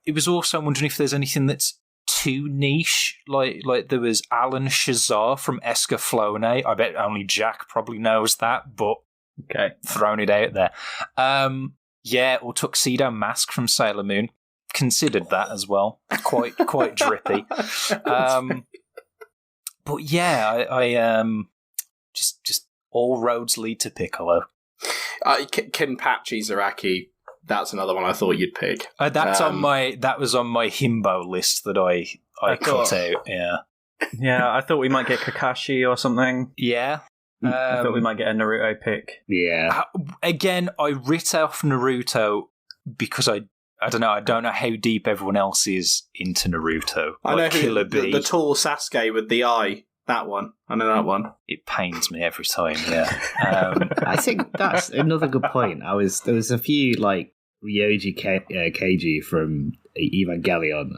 it was also wondering if there's anything that's too niche. Like there was Alan Shazar from Escaflowne. I bet only Jack probably knows that, but okay, throwing it out there. Yeah, or Tuxedo Mask from Sailor Moon. Considered that as well. Quite drippy. But yeah, I just all roads lead to Piccolo. Kenpachi Zaraki, that's another one I thought you'd pick. That was on my himbo list that I cut out. Yeah, I thought we might get Kakashi or something. Yeah. I thought we might get a Naruto pick. Yeah. Again, I writ off Naruto because I don't know. I don't know how deep everyone else is into Naruto. I like know Killer who, Bee. the tall Sasuke with the eye. That one. I know that one. It pains me every time. Yeah. I think that's another good point. There was a few like Ryoji Keiji from Evangelion,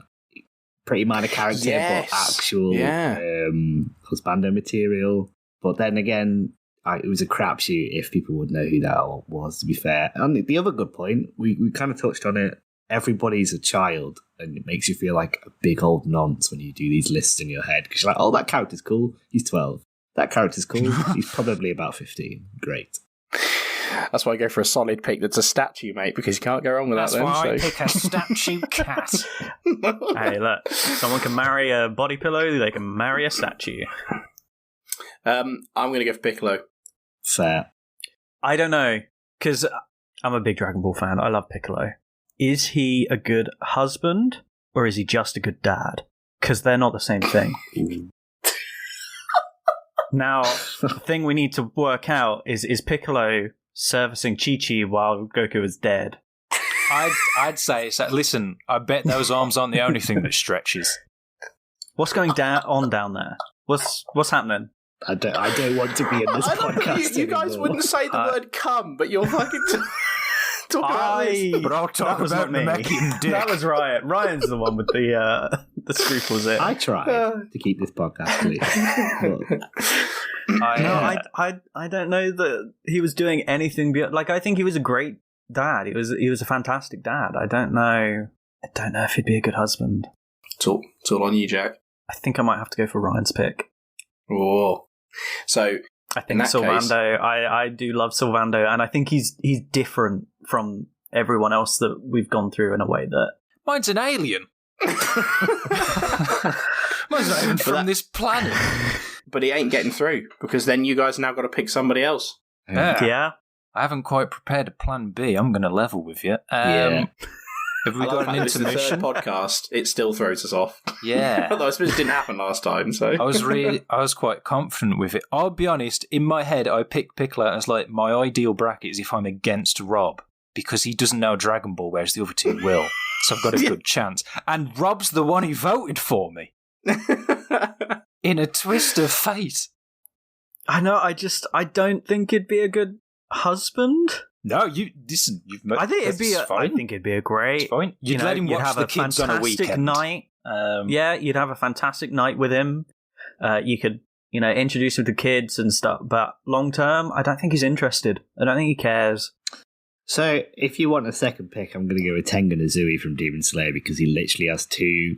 pretty minor character, but actual husbando material. But then again, it was a crapshoot if people would know who that was. To be fair, and the other good point, we kind of touched on it. Everybody's a child, and it makes you feel like a big old nonce when you do these lists in your head because you're like, "Oh, that character's cool. He's 12. That character's cool. He's probably about 15. Great." That's why I go for a solid pick that's a statue, mate, because you can't go wrong with that. That's why I pick a statue cat. Hey, look, someone can marry a body pillow, they can marry a statue. I'm going to go for Piccolo. Fair. I don't know, because I'm a big Dragon Ball fan. I love Piccolo. Is he a good husband, or is he just a good dad? Because they're not the same thing. Now, the thing we need to work out is Piccolo servicing Chi-Chi while Goku is dead? I'd say so. Listen, I bet those arms aren't the only thing that stretches. What's going on down there? What's happening? I don't want to be in this podcast. You guys wouldn't say the word "come," but you're fucking talking about this. But I'll talk about the Namekian dick. That was Ryan. Ryan's the one with the scruples. I tried to keep this podcast clean. I don't know that he was doing anything beyond. Like, I think he was a great dad. He was a fantastic dad. I don't know if he'd be a good husband. It's all on you, Jack. I think I might have to go for Ryan's pick. Oh, so I think Sylvando. I do love Sylvando, and I think he's different from everyone else that we've gone through in a way that mine's an alien. Mine's not even from this planet. But he ain't getting through, because then you guys now got to pick somebody else. Yeah. I haven't quite prepared a plan B. I'm going to level with you. Have we got an This is the intermission? third podcast. It still throws us off. Yeah. Although I suppose it didn't happen last time, so... I was quite confident with it. I'll be honest, in my head, I picked Piccolo as like my ideal bracket is if I'm against Rob, because he doesn't know Dragon Ball, whereas the other two will. So I've got a good chance. And Rob's the one who voted for me. In a twist of fate. I know, I don't think it'd be a good husband. No, you listen. I think it'd be a great. It's fine. You'd let him watch have the a kids on a fantastic weekend. night. Yeah, you'd have a fantastic night with him. You could, introduce him to kids and stuff. But long term, I don't think he's interested. I don't think he cares. So, if you want a second pick, I'm going to go with Tengen Azui from Demon Slayer because he literally has two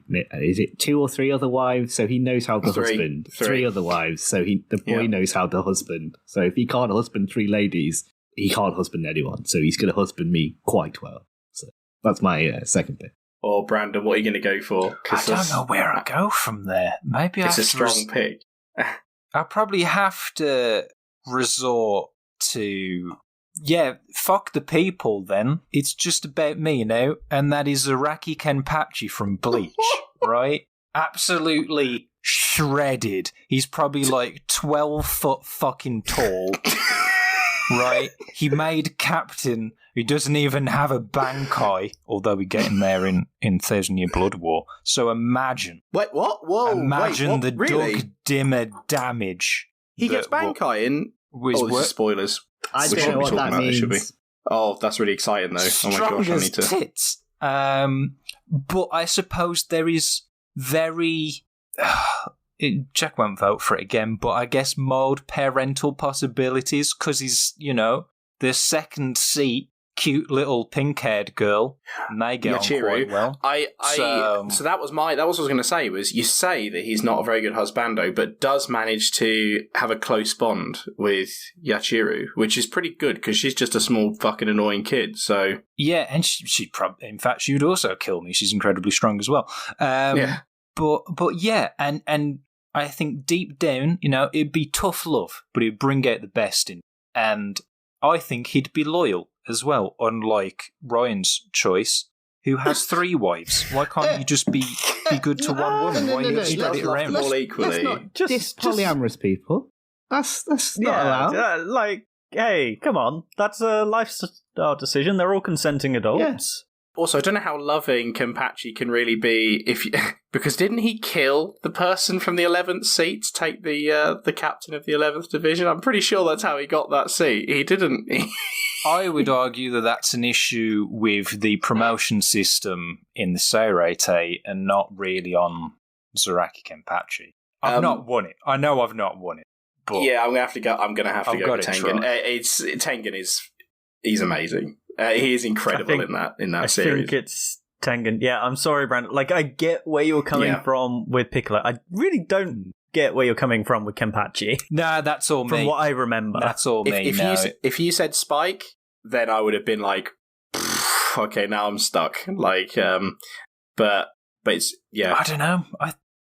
or three other wives? So he knows how to husband. Three other wives. So the boy knows how to husband. So if he can't husband three ladies, he can't husband anyone. So he's going to husband me quite well. So that's my second pick. Or Brandon, what are you going to go for? I don't know where I go from there. Maybe it's a strong pick. I'll probably have to resort to... Yeah, fuck the people then. It's just about me, and that is Araki Kenpachi from Bleach, right? Absolutely shredded. He's probably like 12 foot fucking tall, right? He made Captain, who doesn't even have a Bankai, although we get him there in Thousand Year Blood War. So imagine. Wait, what? Whoa, imagine the really? Doug Dimmer damage. He gets Bankai in... This is spoilers. I don't know what that means. Oh, that's really exciting, though. Oh my gosh, I need to... tits. But I suppose there is very... Jack won't vote for it again, but I guess mild parental possibilities, because he's, the second seat, cute little pink-haired girl, and they get on quite well. So that was what I was going to say, was you say that he's not a very good husbando, but does manage to have a close bond with Yachiru, which is pretty good, because she's just a small fucking annoying kid, so... Yeah, and she'd probably... In fact, she would also kill me. She's incredibly strong as well. Yeah. But yeah, and I think deep down, it'd be tough love, but it'd bring out the best in. And I think he'd be loyal as well, unlike Ryan's choice, who has 3 wives. Why can't you just be good to one woman? Why you spread it around? All equally. Just polyamorous people. That's not allowed. Hey, come on. That's a lifestyle decision. They're all consenting adults. Also, I don't know how loving Kenpachi can really be because didn't he kill the person from the 11th seat to take the captain of the 11th division? I'm pretty sure that's how he got that seat. He didn't. I would argue that that's an issue with the promotion system in the Seirete and not really on Zaraki Kenpachi. I've not won it. I know I've not won it. But yeah, I'm gonna have to go with Tengen. Tengen he's amazing. He is incredible in that series. I think it's Tengen. Yeah, I'm sorry, Brandon. I get where you're coming from with Piccolo. I really don't get where you're coming from with Kenpachi. Nah, that's all me. From what I remember. That's all me. If you said Spike, then I would have been like, okay, now I'm stuck. But it's, yeah. I don't know.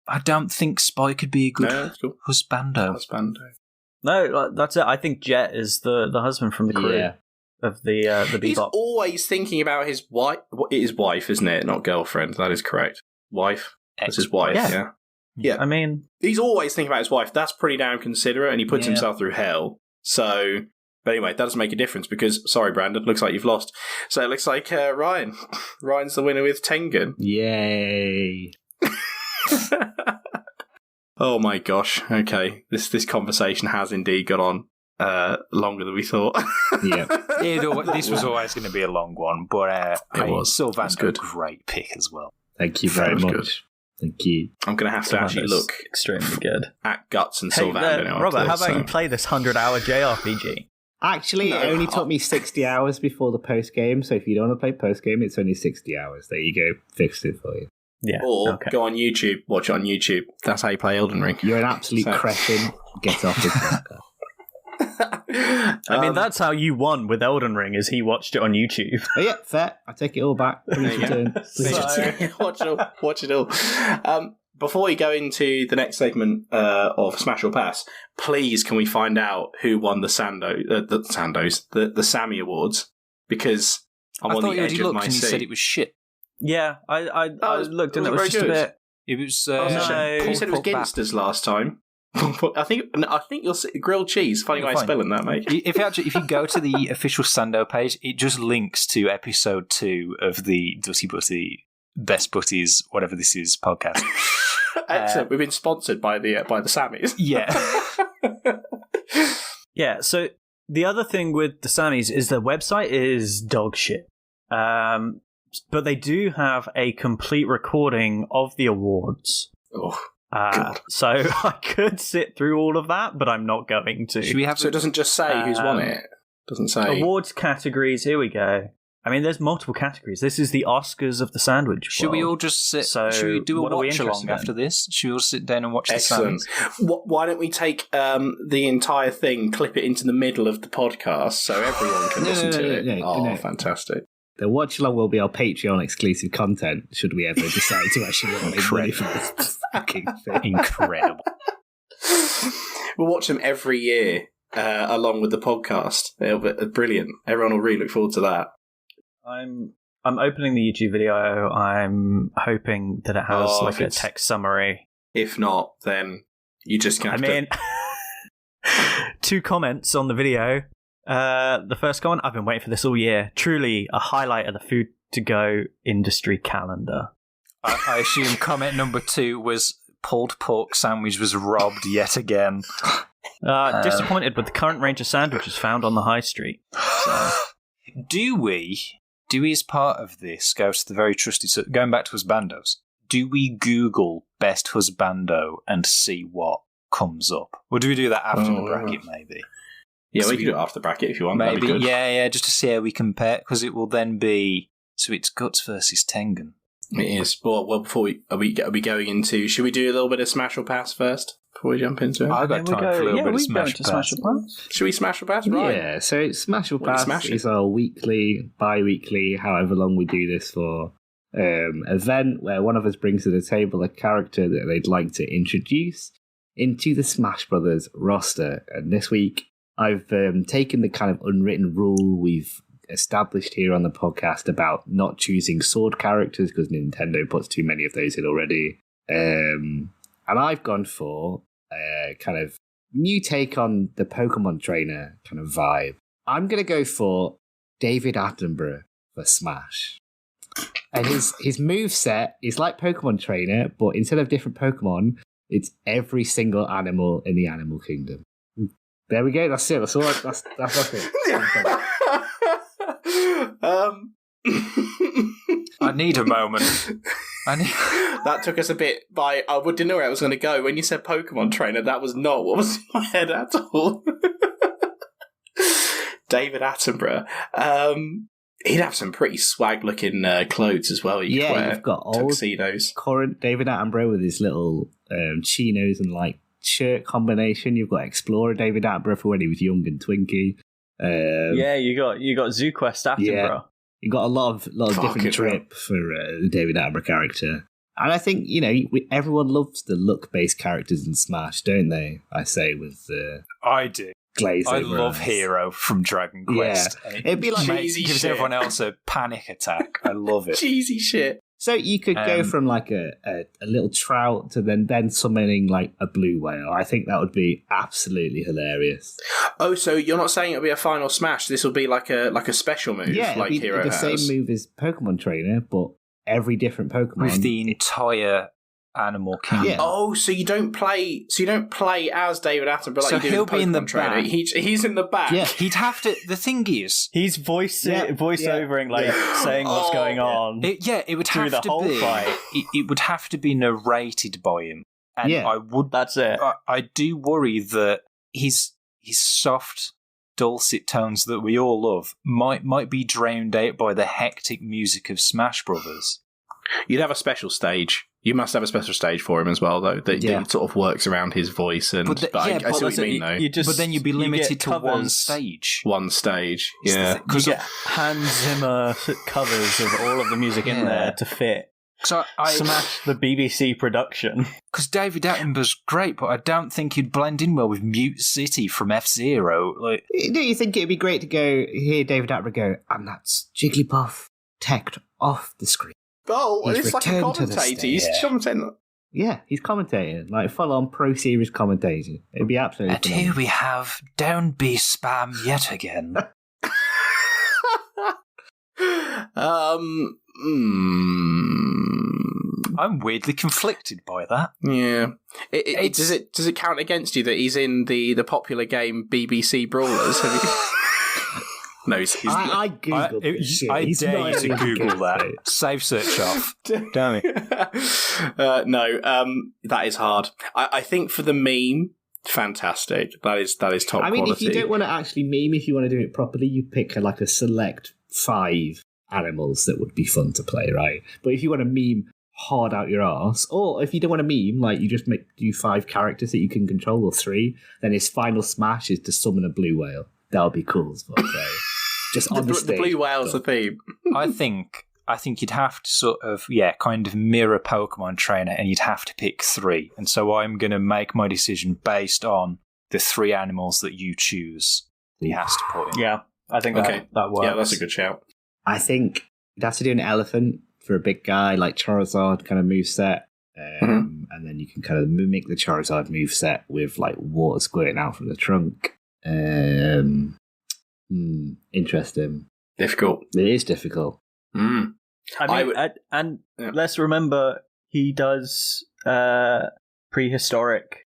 I don't think Spike could be a good husbando. No, that's it. I think Jet is the husband from the crew of the Bebop. He's always thinking about his wife. It is wife, isn't it? Not girlfriend. That is correct. Wife. That's his wife. Yeah. I mean, he's always thinking about his wife. That's pretty damn considerate, and he puts himself through hell. So, but anyway, that doesn't make a difference because, sorry, Brandon, looks like you've lost. So it looks like Ryan. Ryan's the winner with Tengen. Yay. Oh my gosh. Okay. This conversation has indeed gone on longer than we thought. This was always going to be a long one, but Sylvan's good. A great pick as well. Thank you very much. Good. Thank you. I'm going to have to actually look extremely good at Guts and Sylvan now. Robert, how about you play this 100-hour JRPG? Actually, it only took me 60 hours before the post-game, so if you don't want to play post-game, it's only 60 hours. There you go. Fixed it for you. Yeah. Or go on YouTube, watch it on YouTube. That's how you play Elden Ring. You're an absolute cretin. Get off this podcast. I mean, that's how you won with Elden Ring, is he watched it on YouTube. Oh, yeah, fair. I take it all back. Please return. Watch it all. Before we go into the next segment of Smash or Pass, please can we find out who won the the Sammy Awards? Because I'm on the edge of my seat. And you said it was shit. Yeah, I looked and it was just a bit. It was. no. You said it was Ginsters last time. I think you'll see grilled cheese. Funny way of spelling that, mate. If you go to the official Sando page, it just links to episode 2 of the Dutty Butty Best Butties, whatever this is, podcast. Excellent. We've been sponsored by the Sammys. Yeah. Yeah. So the other thing with the Sammys is their website is dog shit. But they do have a complete recording of the awards. Oh. So I could sit through all of that, but I'm not going to. Should we have? So it doesn't just say who's won it. It doesn't say awards categories. Here we go. I mean, there's multiple categories. This is the Oscars of the sandwich. Should we all just sit? So should we do a watch along after in? this? Should we all sit down and watch Excellent. the Sammys? Why don't we take the entire thing, clip it into the middle of the podcast so everyone can listen to it? No. Fantastic. The watch along will be our Patreon exclusive content. Should we ever decide to actually make money for this fucking thing? Incredible. We'll watch them every year along with the podcast. It'll be brilliant. Everyone will really look forward to that. I'm opening the YouTube video. I'm hoping that it has a text summary. If not, then you just can. I mean, 2 comments on the video. The first comment, I've been waiting for this all year. Truly a highlight of the food to go industry calendar. I assume comment number 2 was pulled pork sandwich was robbed yet again. Disappointed with the current range of sandwiches found on the high street. So. Do we, as part of this, go to the very trusty... So going back to Husbandos, do we Google best Husbando and see what comes up? Or do we do that after the bracket, maybe? Yeah, we can do it after the bracket if you want. Maybe, yeah, just to see how we compare, because it will then be... So it's Guts versus Tengen. It is. Well, before are we going into... Should we do a little bit of Smash or Pass first? Before we jump into it? I've got time for a little bit of Smash or Pass. Should we Smash or Pass? Right. Yeah, so Smash or Pass is our weekly, bi-weekly, however long we do this for, event where one of us brings to the table a character that they'd like to introduce into the Smash Brothers roster. And this week, I've taken the kind of unwritten rule we've established here on the podcast about not choosing sword characters because Nintendo puts too many of those in already. And I've gone for a kind of new take on the Pokemon trainer kind of vibe. I'm going to go for David Attenborough for Smash. And his moveset is like Pokemon Trainer, but instead of different Pokemon, it's every single animal in the animal kingdom. There we go. That's it. That's all. That's it. I need a moment. That took us a bit by... I didn't know where I was going to go. When you said Pokemon Trainer, that was not what was in my head at all. David Attenborough. He'd have some pretty swag-looking clothes as well. You've got tuxedos. Current David Attenborough with his little chinos and shirt combination. You've got Explorer David Attenborough for when he was young and twinky. You got ZooQuest Attenborough. Yeah. You got a lot of different drip for the David Attenborough character. And I think, everyone loves the look-based characters in Smash, don't they? I say with I do. I love Hero from Dragon Quest. Yeah. It'd be like gives everyone else a panic attack. I love it. Cheesy shit. So you could go from a little trout to then summoning a blue whale. I think that would be absolutely hilarious. Oh, so you're not saying it'll be a final smash? This will be like a special move, like Hero has. The same move as Pokemon Trainer, but every different Pokemon with the entire animal kingdom. Yeah. Oh, so you don't play as David Attenborough like you do in Pokemon Trainer. He's in the back. Yeah, he'd have to. The thing is, he's voiceovering saying what's going on. It would have the to whole be. fight. It would have to be narrated by him, and That's it. I do worry that his soft, dulcet tones that we all love might be drowned out by the hectic music of Smash Brothers. You'd have a special stage. You must have a special stage for him as well, though, that sort of works around his voice. And I see what you mean, though. But then you'd be limited to one stage. One stage, yeah. You get Hans Zimmer covers of all of the music in there to fit. So Smash the BBC production. Because David Attenborough's great, but I don't think he'd blend in well with Mute City from F-Zero. Like, don't you think it'd be great to hear David Attenborough go, and that's Jigglypuff teched off the screen? Oh, He's it's like a commentator. He's commentating. Yeah, he's commentating, like full-on pro-series commentating. It'd be absolutely phenomenal. Here we have Don't Be Spam yet again. I'm weirdly conflicted by that. Yeah. Does it count against you that he's in the popular game BBC Brawlers? Have you... No, he's I googled this shit. I dare you to Google that. Save search off. Damn it. No, that is hard. I think for the meme, fantastic. That is top quality. I mean, if you don't want to actually meme, if you want to do it properly, you pick like a select 5 animals that would be fun to play, right? But if you want to meme hard out your arse, or if you don't want to meme, like you just do 5 characters that you can control, or 3, then his final smash is to summon a blue whale. That'll be cool as well. So just on the stage. The blue whale's the theme. I think you'd have to sort of, kind of mirror Pokemon Trainer, and you'd have to pick 3. And so I'm going to make my decision based on the 3 animals that you choose that he has to put in. Yeah, I think that works. Yeah, that's a good shout. I think you'd have to do an elephant for a big guy, like Charizard kind of moveset. And then you can kind of mimic the Charizard moveset with like water squirting out from the trunk. Interesting. Difficult. It is difficult. I mean, let's remember he does prehistoric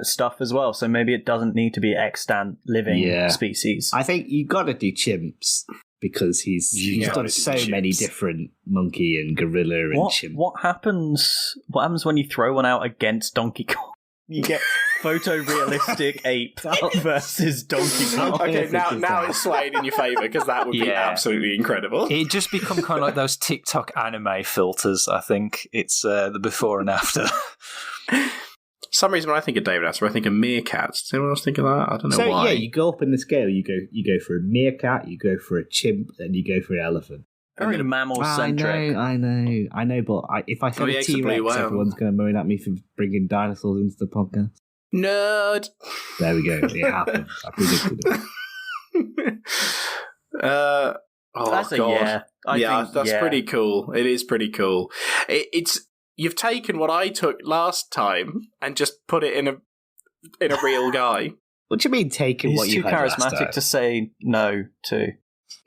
stuff as well, so maybe it doesn't need to be extant living species. I think you got to do chimps because he's done so many different monkey and gorilla and chimp. What happens when you throw one out against Donkey Kong? You get photorealistic ape versus Donkey Kong. Okay, now it's swaying in your favour because that would be absolutely incredible. It'd just become kind of like those TikTok anime filters, I think. It's the before and after. For some reason when I think of David Attenborough, I think of meerkats. Does anyone else think of that? I don't know why. So yeah, you go up in the scale, you go for a meerkat, you go for a chimp, and you go for an elephant. Very mammal-centric. I know, but if I said a T-Rex, everyone's going to moan at me for bringing dinosaurs into the podcast. Nerd! There we go. It happened. I predicted it. That's God. That's pretty cool. It is pretty cool. You've taken what I took last time and just put it in a real guy. What do you mean taking what you had last time? He's too charismatic to say no to.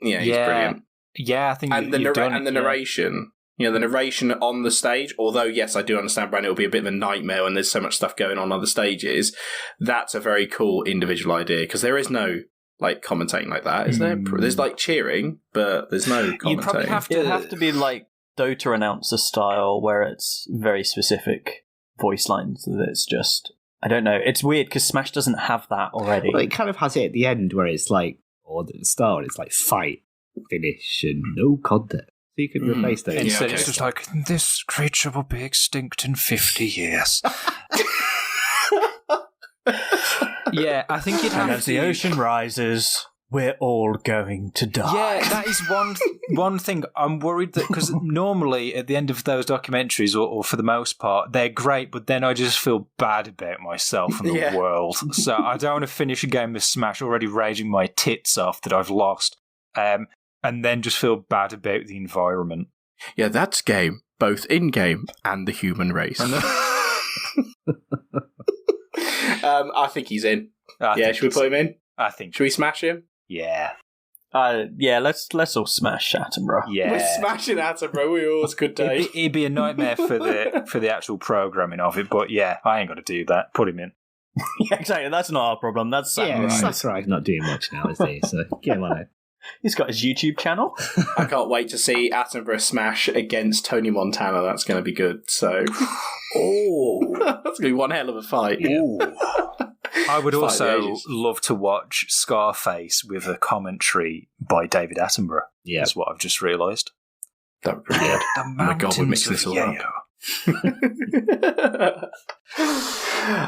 Yeah, he's brilliant. Yeah, I think the narration. You know, the narration on the stage, although, yes, I do understand, Brandon, it'll be a bit of a nightmare when there's so much stuff going on other stages. That's a very cool individual idea, because there is no, like, commentating like that, is there? There's, like, cheering, but there's no commentating. You probably have to be, like, Dota announcer style, where it's very specific voice lines that it's just... I don't know. It's weird, because Smash doesn't have that already. Well, it kind of has it at the end, where it's like, or at the start, it's like, fight, finish, and no context. So you can replace those. Instead, it's just like, this creature will be extinct in 50 years. Yeah, I think you'd have as the ocean rises, we're all going to die. Yeah, that is one thing. I'm worried that, because normally at the end of those documentaries, or for the most part, they're great, but then I just feel bad about myself and the world. So I don't want to finish a game of Smash already raging my tits off that I've lost. And then just feel bad about the environment. Yeah, that's game, both in-game and the human race. I think he's in. Should we put him in? I think. Should we smash him? Yeah. Let's all smash Attenborough. Yeah. We're smashing Attenborough. We always good day. It'd be a nightmare for the actual programming of it, but yeah, I ain't got to do that. Put him in. Yeah, exactly. That's not our problem. That's Sakurai's. Sakurai's not doing much now, is he? So get him on it. He's got his YouTube channel. I can't wait to see Attenborough smash against Tony Montana. That's going to be good. So, that's going to be one hell of a fight. I would also love to watch Scarface with a commentary by David Attenborough. Yeah, that's what I've just realised. That would be good. Oh my God, we're mixing this all up.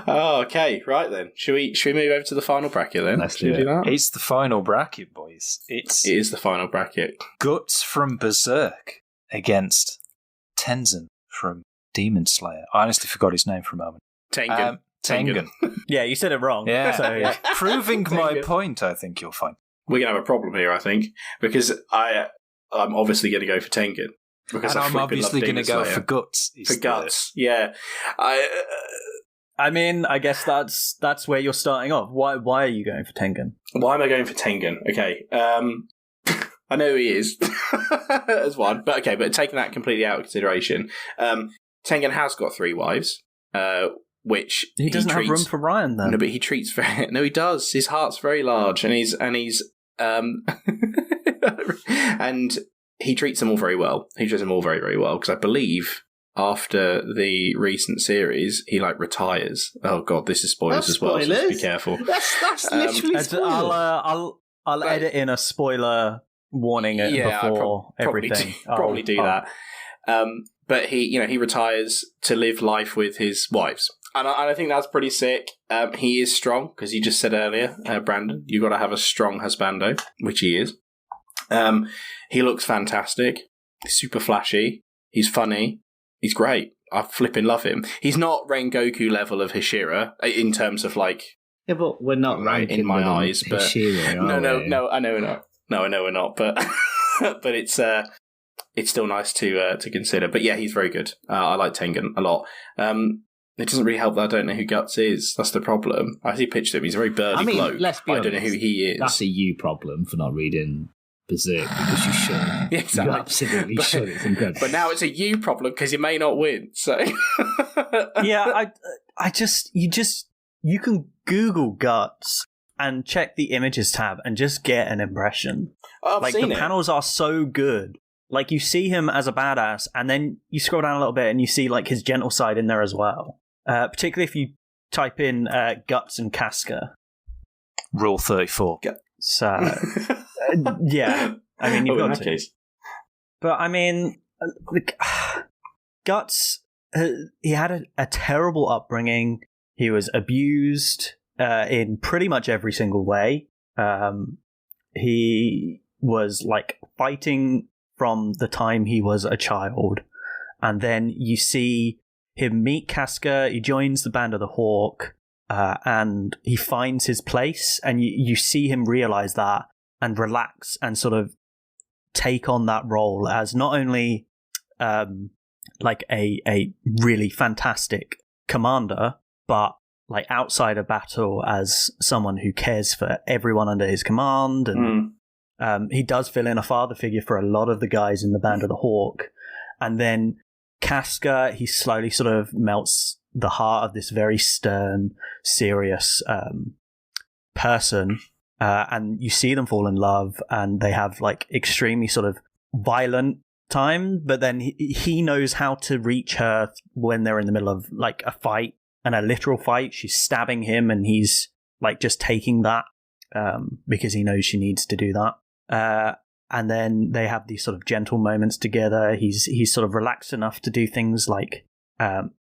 Oh, okay, right then. Should we move over to the final bracket then? Let's Should we do it. that? It's the final bracket, boys. It is the final bracket. Guts from Berserk against Tenzin from Demon Slayer. I honestly forgot his name for a moment. Tengen. Tengen. Yeah, you said it wrong. Yeah. So Proving my point, I think you'll find. We're going to have a problem here, I think, because I'm obviously going to go for Tengen. Because And I I'm flipping obviously love going to Demon go Slayer. for Guts. For Guts, yeah. I mean, I guess that's where you're starting off. Why are you going for Tengen? Why am I going for Tengen? Okay, I know he is as one, but okay, but taking that completely out of consideration, Tengen has got 3 wives, which He doesn't have treats, room for Ryan, then. No, but he treats very. No, he does. His heart's very large, and he's and he treats them all very well. He treats them all very, very well because I believe after the recent series, he retires. Oh god, this is spoilers That's as well. So just be spoilers. careful. That's literally spoilers. I'll edit in a spoiler warning it before everything. Probably do that. But he retires to live life with his wives. And I think that's pretty sick. He is strong, because you just said earlier, Brandon, you've got to have a strong husbando, which he is. He looks fantastic. He's super flashy. He's funny. He's great. I flipping love him. He's not Rengoku level of Hashira in terms of Yeah, but we're not right in my eyes. But no, I know we're not. No, I know we're not. But but it's still nice to consider. But yeah, he's very good. I like Tengen a lot. It doesn't really help that I don't know who Guts is. That's the problem. I see pictures of him. He's a very burly bloke. Let's be but I honest, don't know who he is. That's a you problem for not reading Berserk, because you should. Yeah, exactly. You absolutely should. It's incredible. But now it's a you problem because you may not win. So Yeah, you can Google Guts and check the images tab and just get an impression. I've seen the it. panels are so good. You see him as a badass, and then you scroll down a little bit and you see his gentle side in there as well. Particularly if you type in Guts and Casca. Rule 34. So yeah, I mean you've in got that to. case. But I mean, Guts, he had a terrible upbringing. He was abused in pretty much every single way. He was fighting from the time he was a child, and then you see him meet Casca. He joins the Band of the Hawk, and he finds his place, and you see him realize that and relax and sort of take on that role as not only a really fantastic commander, but outside of battle as someone who cares for everyone under his command. And he does fill in a father figure for a lot of the guys in the Band of the Hawk. And then Casca, he slowly sort of melts the heart of this very stern, serious person. And you see them fall in love, and they have extremely sort of violent time, but then he knows how to reach her when they're in the middle of a fight, and a literal fight. She's stabbing him, and he's just taking that because he knows she needs to do that. And then they have these sort of gentle moments together. He's sort of relaxed enough to do things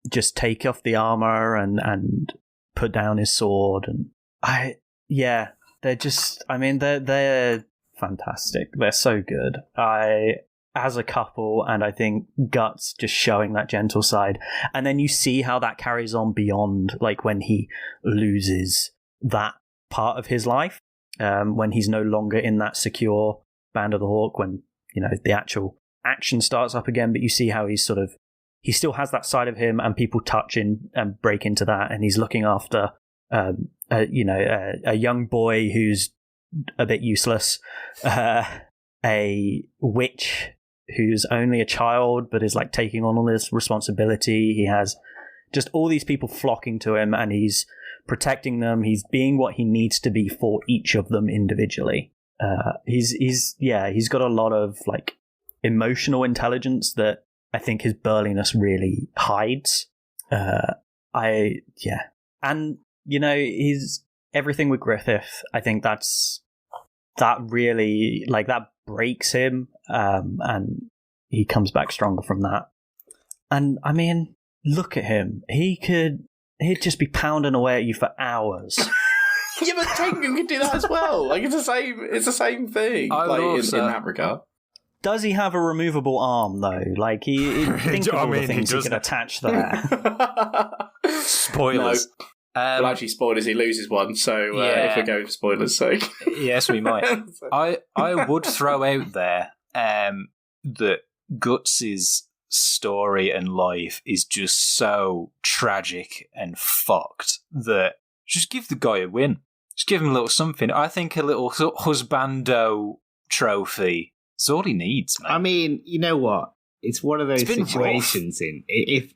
just take off the armor and put down his sword. And they're fantastic. They're so good. As a couple, and I think Guts just showing that gentle side. And then you see how that carries on beyond, when he loses that part of his life, when he's no longer in that secure Band of the Hawk, when, the actual action starts up again, but you see how he's he still has that side of him, and people touch in and break into that, and he's looking after, a young boy who's a bit useless, a witch who's only a child but is taking on all this responsibility. He has just all these people flocking to him, and he's protecting them. He's being what he needs to be for each of them individually. He's got a lot of emotional intelligence that I think his burliness really hides. And he's everything with Griffith. I think that really that breaks him, and he comes back stronger from that. And I mean, look at him. He'd just be pounding away at you for hours. Yeah, but Tengen can do that as well. Like it's the same thing. In that regard. Does he have a removable arm though? Like think of all the things he could attach there. Spoilers. No. Well, actually, spoilers. He loses one. So if we're going for spoilers' sake, yes, we might. I would throw out there that Guts' story and life is just so tragic and fucked that just give the guy a win. Just give him a little something. I think a little Husbando trophy is all he needs, man. I mean, you know what? It's one of those situations. If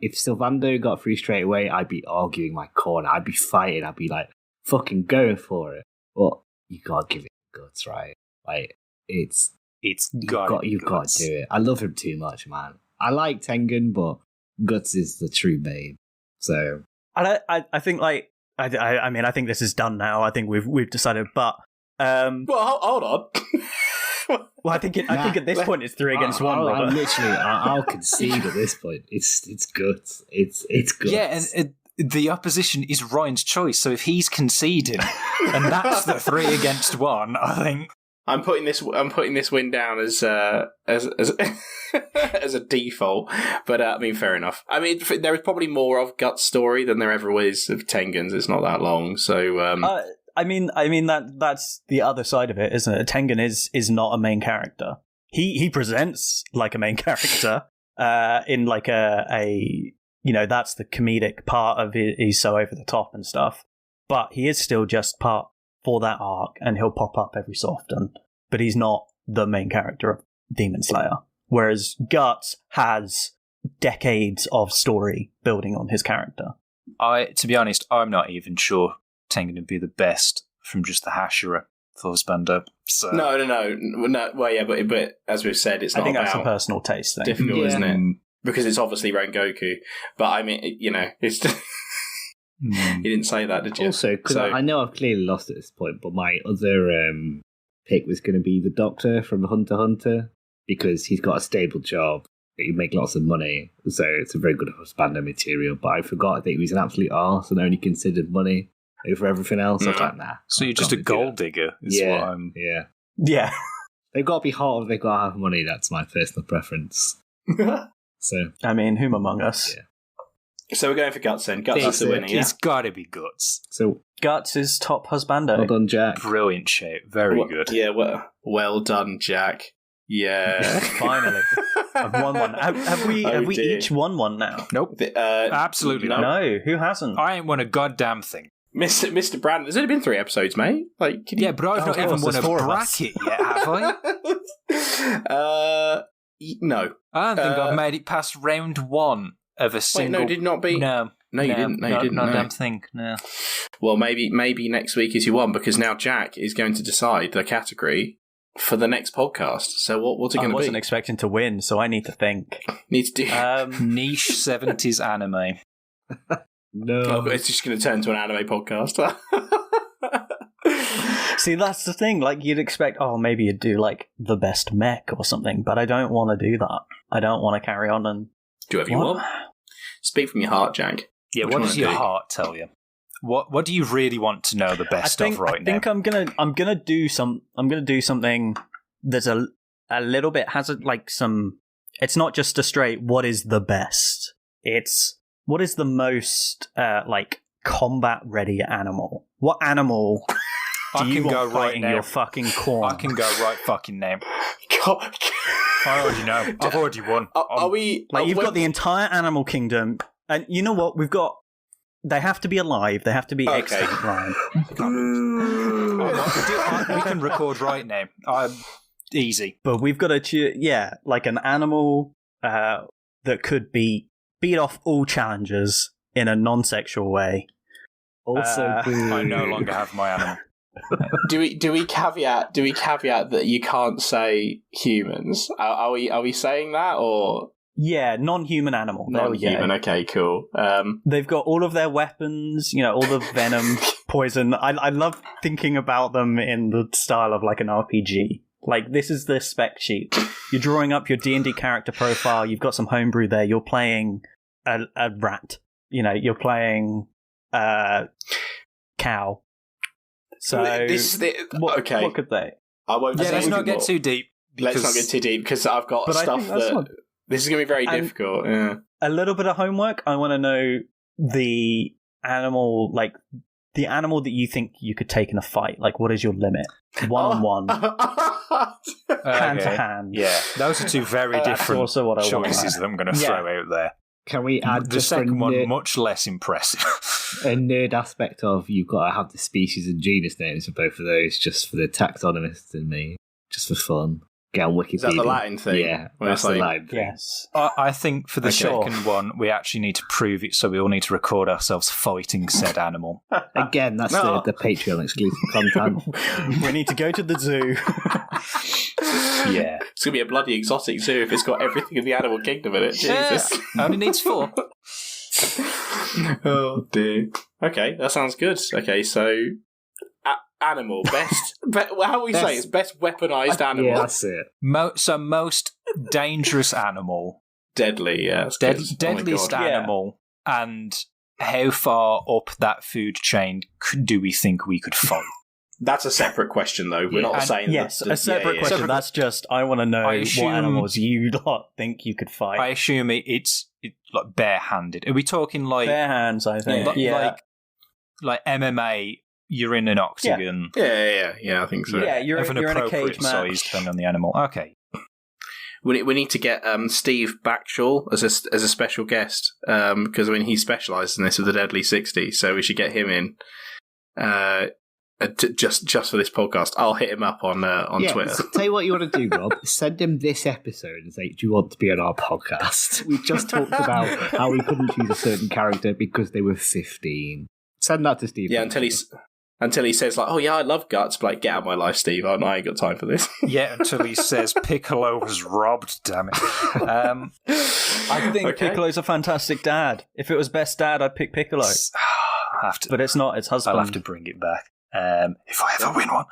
Husbando got through straight away, I'd be arguing my corner. I'd be fighting. I'd be like fucking going for it. But you gotta give it Guts, right? Like you've got to do it. I love him too much, man. I like Tengen, but Guts is the true babe. So I think like I mean I think this is done now. I think we've decided, but well, hold on. Well, I think at this point it's 3 against 1. I'll concede at this point. It's Guts. It's Guts. Yeah, and the opposition is Ryan's choice. So if he's conceding, and that's the 3 against 1, I think I'm putting this win down as a default. But I mean, fair enough. I mean, there is probably more of Guts' story than there ever is of Tengen's. It's not that long, so. I mean that's the other side of it, isn't it? Tengen is not a main character. He presents like a main character in like a that's the comedic part of it. He's so over the top and stuff, but he is still just part for that arc, and he'll pop up every so often. But he's not the main character of Demon Slayer. Whereas Guts has decades of story building on his character. To be honest, I'm not even sure Tengen would be the best from just the Hashira for Husbando. So. No. Well, yeah, but as we've said, it's not. I think about that's a personal taste thing. Difficult, isn't it? Because it's obviously Rengoku. But I mean, it's. You didn't say that, did you? Also, because I know I've clearly lost at this point, but my other pick was going to be the Doctor from Hunter x Hunter, because he's got a stable job. He make lots of money, so it's a very good Husbando material. But I forgot that he was an absolute arse and only considered money over everything else. I was like, nah. So you're just a gold digger, is what I'm... Yeah. They've got to be hot or they've got to have money. That's my personal preference. So, I mean, whom among us? Yeah. So we're going for Guts then. Guts is the winner, yeah? It's got to be Guts. So Guts is top Husbando. Well done, Jack. Brilliant shout. Very good. Yeah, well done, Jack. Yeah. Finally. I've won one. Have we each won one now? Nope. Absolutely not. No, who hasn't? I ain't won a goddamn thing. Mr. Brandon, there's only been 3 episodes, mate. Like, yeah, but I've not even won a bracket yet, have I? No. I don't think I've made it past round 1 of a single... Wait, no, did not be... No, you didn't. No, you didn't. Not a damn thing, no. Well, maybe next week is your one, because now Jack is going to decide the category for the next podcast. So what's it going to be? I wasn't expecting to win, so I need to think. Need to do... niche 70s anime. No. Oh, it's just going to turn to an anime podcast. See, that's the thing. Like, you'd expect, maybe you'd do, like, the best mech or something, but I don't want to do that. I don't want to carry on and... Do whatever you want. Speak from your heart, Jack. Yeah, what does your heart tell you? What do you really want to know the best of right now? I think I'm gonna do something that's a little bit has some. It's not just a straight what is the best. It's what is the most combat ready animal. What animal do you want fighting your fucking corn? I can go right fucking now. God. I already know. I've already won. Are we? You've got the entire animal kingdom, and you know what? We've got. They have to be alive. They have to be extinct, Ryan. We can record right now. Easy. But we've got to like an animal that could beat off all challengers in a non-sexual way. Also, I no longer have my animal. Do we caveat that you can't say humans? Are we saying that, or non-human animal? Non-human. Okay, cool. They've got all of their weapons, all the venom, poison. I love thinking about them in the style of like an RPG. Like, this is the spec sheet. You're drawing up your D&D character profile. You've got some homebrew there. You're playing a rat. You know, you're playing cow. So okay. What could they? I won't. Yeah, let's not get too deep. Let's not get too deep because I've got stuff that. This is going to be very difficult. Yeah. A little bit of homework. I want to know the animal, like the animal that you think you could take in a fight. Like, what is your limit? One-on-one, hand to hand. Yeah, those are two very different also what I choices that I'm going to throw out there. Can we add the second one? Much less impressive. A nerd aspect of you've got to have the species and genus names for both of those, just for the taxonomists and me, just for fun. Get on Wikipedia. Is that the Latin thing? Yeah, that's the Latin thing. Yes. I think for the second one, we actually need to prove it, so we all need to record ourselves fighting said animal. Again, that's the Patreon exclusive content. We need to go to the zoo. Yeah. It's going to be a bloody exotic zoo if it's got everything in the animal kingdom in it. Jesus. Yeah, only needs 4. Oh, dear. Okay, that sounds good. Okay, so... animal, best... how we say it's best weaponized animal. Yeah, that's it. Most dangerous animal. Deadly, yeah. Deadliest animal. Yeah. And how far up that food chain do we think we could fight? That's a separate question, though. We're not saying... Yes, a separate question. That's just, I want to know what animals you lot think you could fight. I assume it's like barehanded. Are we talking like... Bare hands, I think. Like MMA... You're in an octagon. Yeah, I think so. Yeah, you're in a cage match. Size depending on the animal. Okay. We need to get Steve Backshall as a special guest because he specialises in this with the Deadly 60, so we should get him in just for this podcast. I'll hit him up on Twitter. So tell you what you want to do, Rob. Send him this episode and say, "Do you want to be on our podcast?" We just talked about how we couldn't choose a certain character because they were 15. Send that to Steve. Yeah, until he says, like, oh, yeah, I love guts, but, like, get out of my life, Steve. I ain't got time for this. Yeah, until he says Piccolo was robbed, damn it. I think Piccolo's a fantastic dad. If it was best dad, I'd pick Piccolo. But it's not, it's husband. I'll have to bring it back if I ever win one.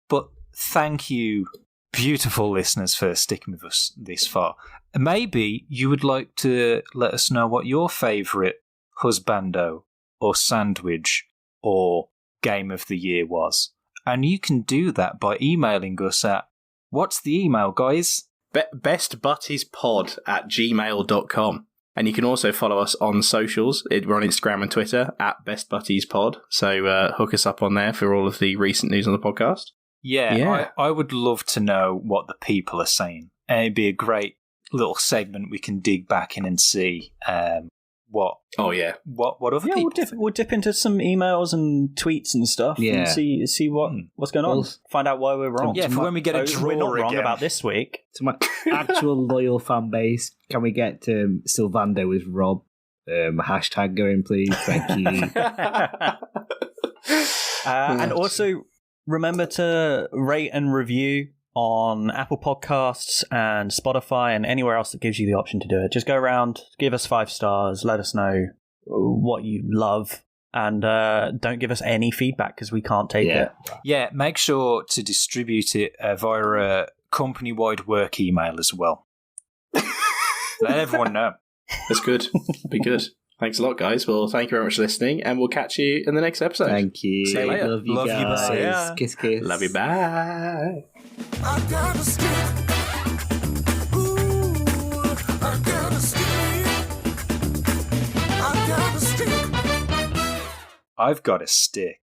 But thank you, beautiful listeners, for sticking with us this far. Maybe you would like to let us know what your favourite husbando or sandwich or game of the year was. And you can do that by emailing us at... What's the email, guys? bestbuttiespod@gmail.com. And you can also follow us on socials. We're on Instagram and Twitter @bestbuttiespod. So hook us up on there for all of the recent news on the podcast. Yeah. I would love to know what the people are saying. And it'd be a great little segment we can dig back in and see what other people think. We'll dip into some emails and tweets and stuff and see what's going on. Find out why we're wrong. Yeah, for when we get a draw we're not wrong again. about this week. To my actual loyal fan base, can we get Husbando with Rob? Hashtag going, please. Thank you. And also remember to rate and review on Apple Podcasts and Spotify and anywhere else that gives you the option to do it. Just go around, give us 5 stars, let us know what you love, and don't give us any feedback because we can't take it. Yeah, make sure to distribute it via a company-wide work email as well. Let everyone know. That's good. Be good. Thanks a lot, guys. Well, thank you very much for listening, and we'll catch you in the next episode. Thank you. See you later. Love you guys. Bye. Yeah. Kiss, kiss. Love you. Bye. I got a stick. Ooh, I got a stick. I got a stick. I've got a stick.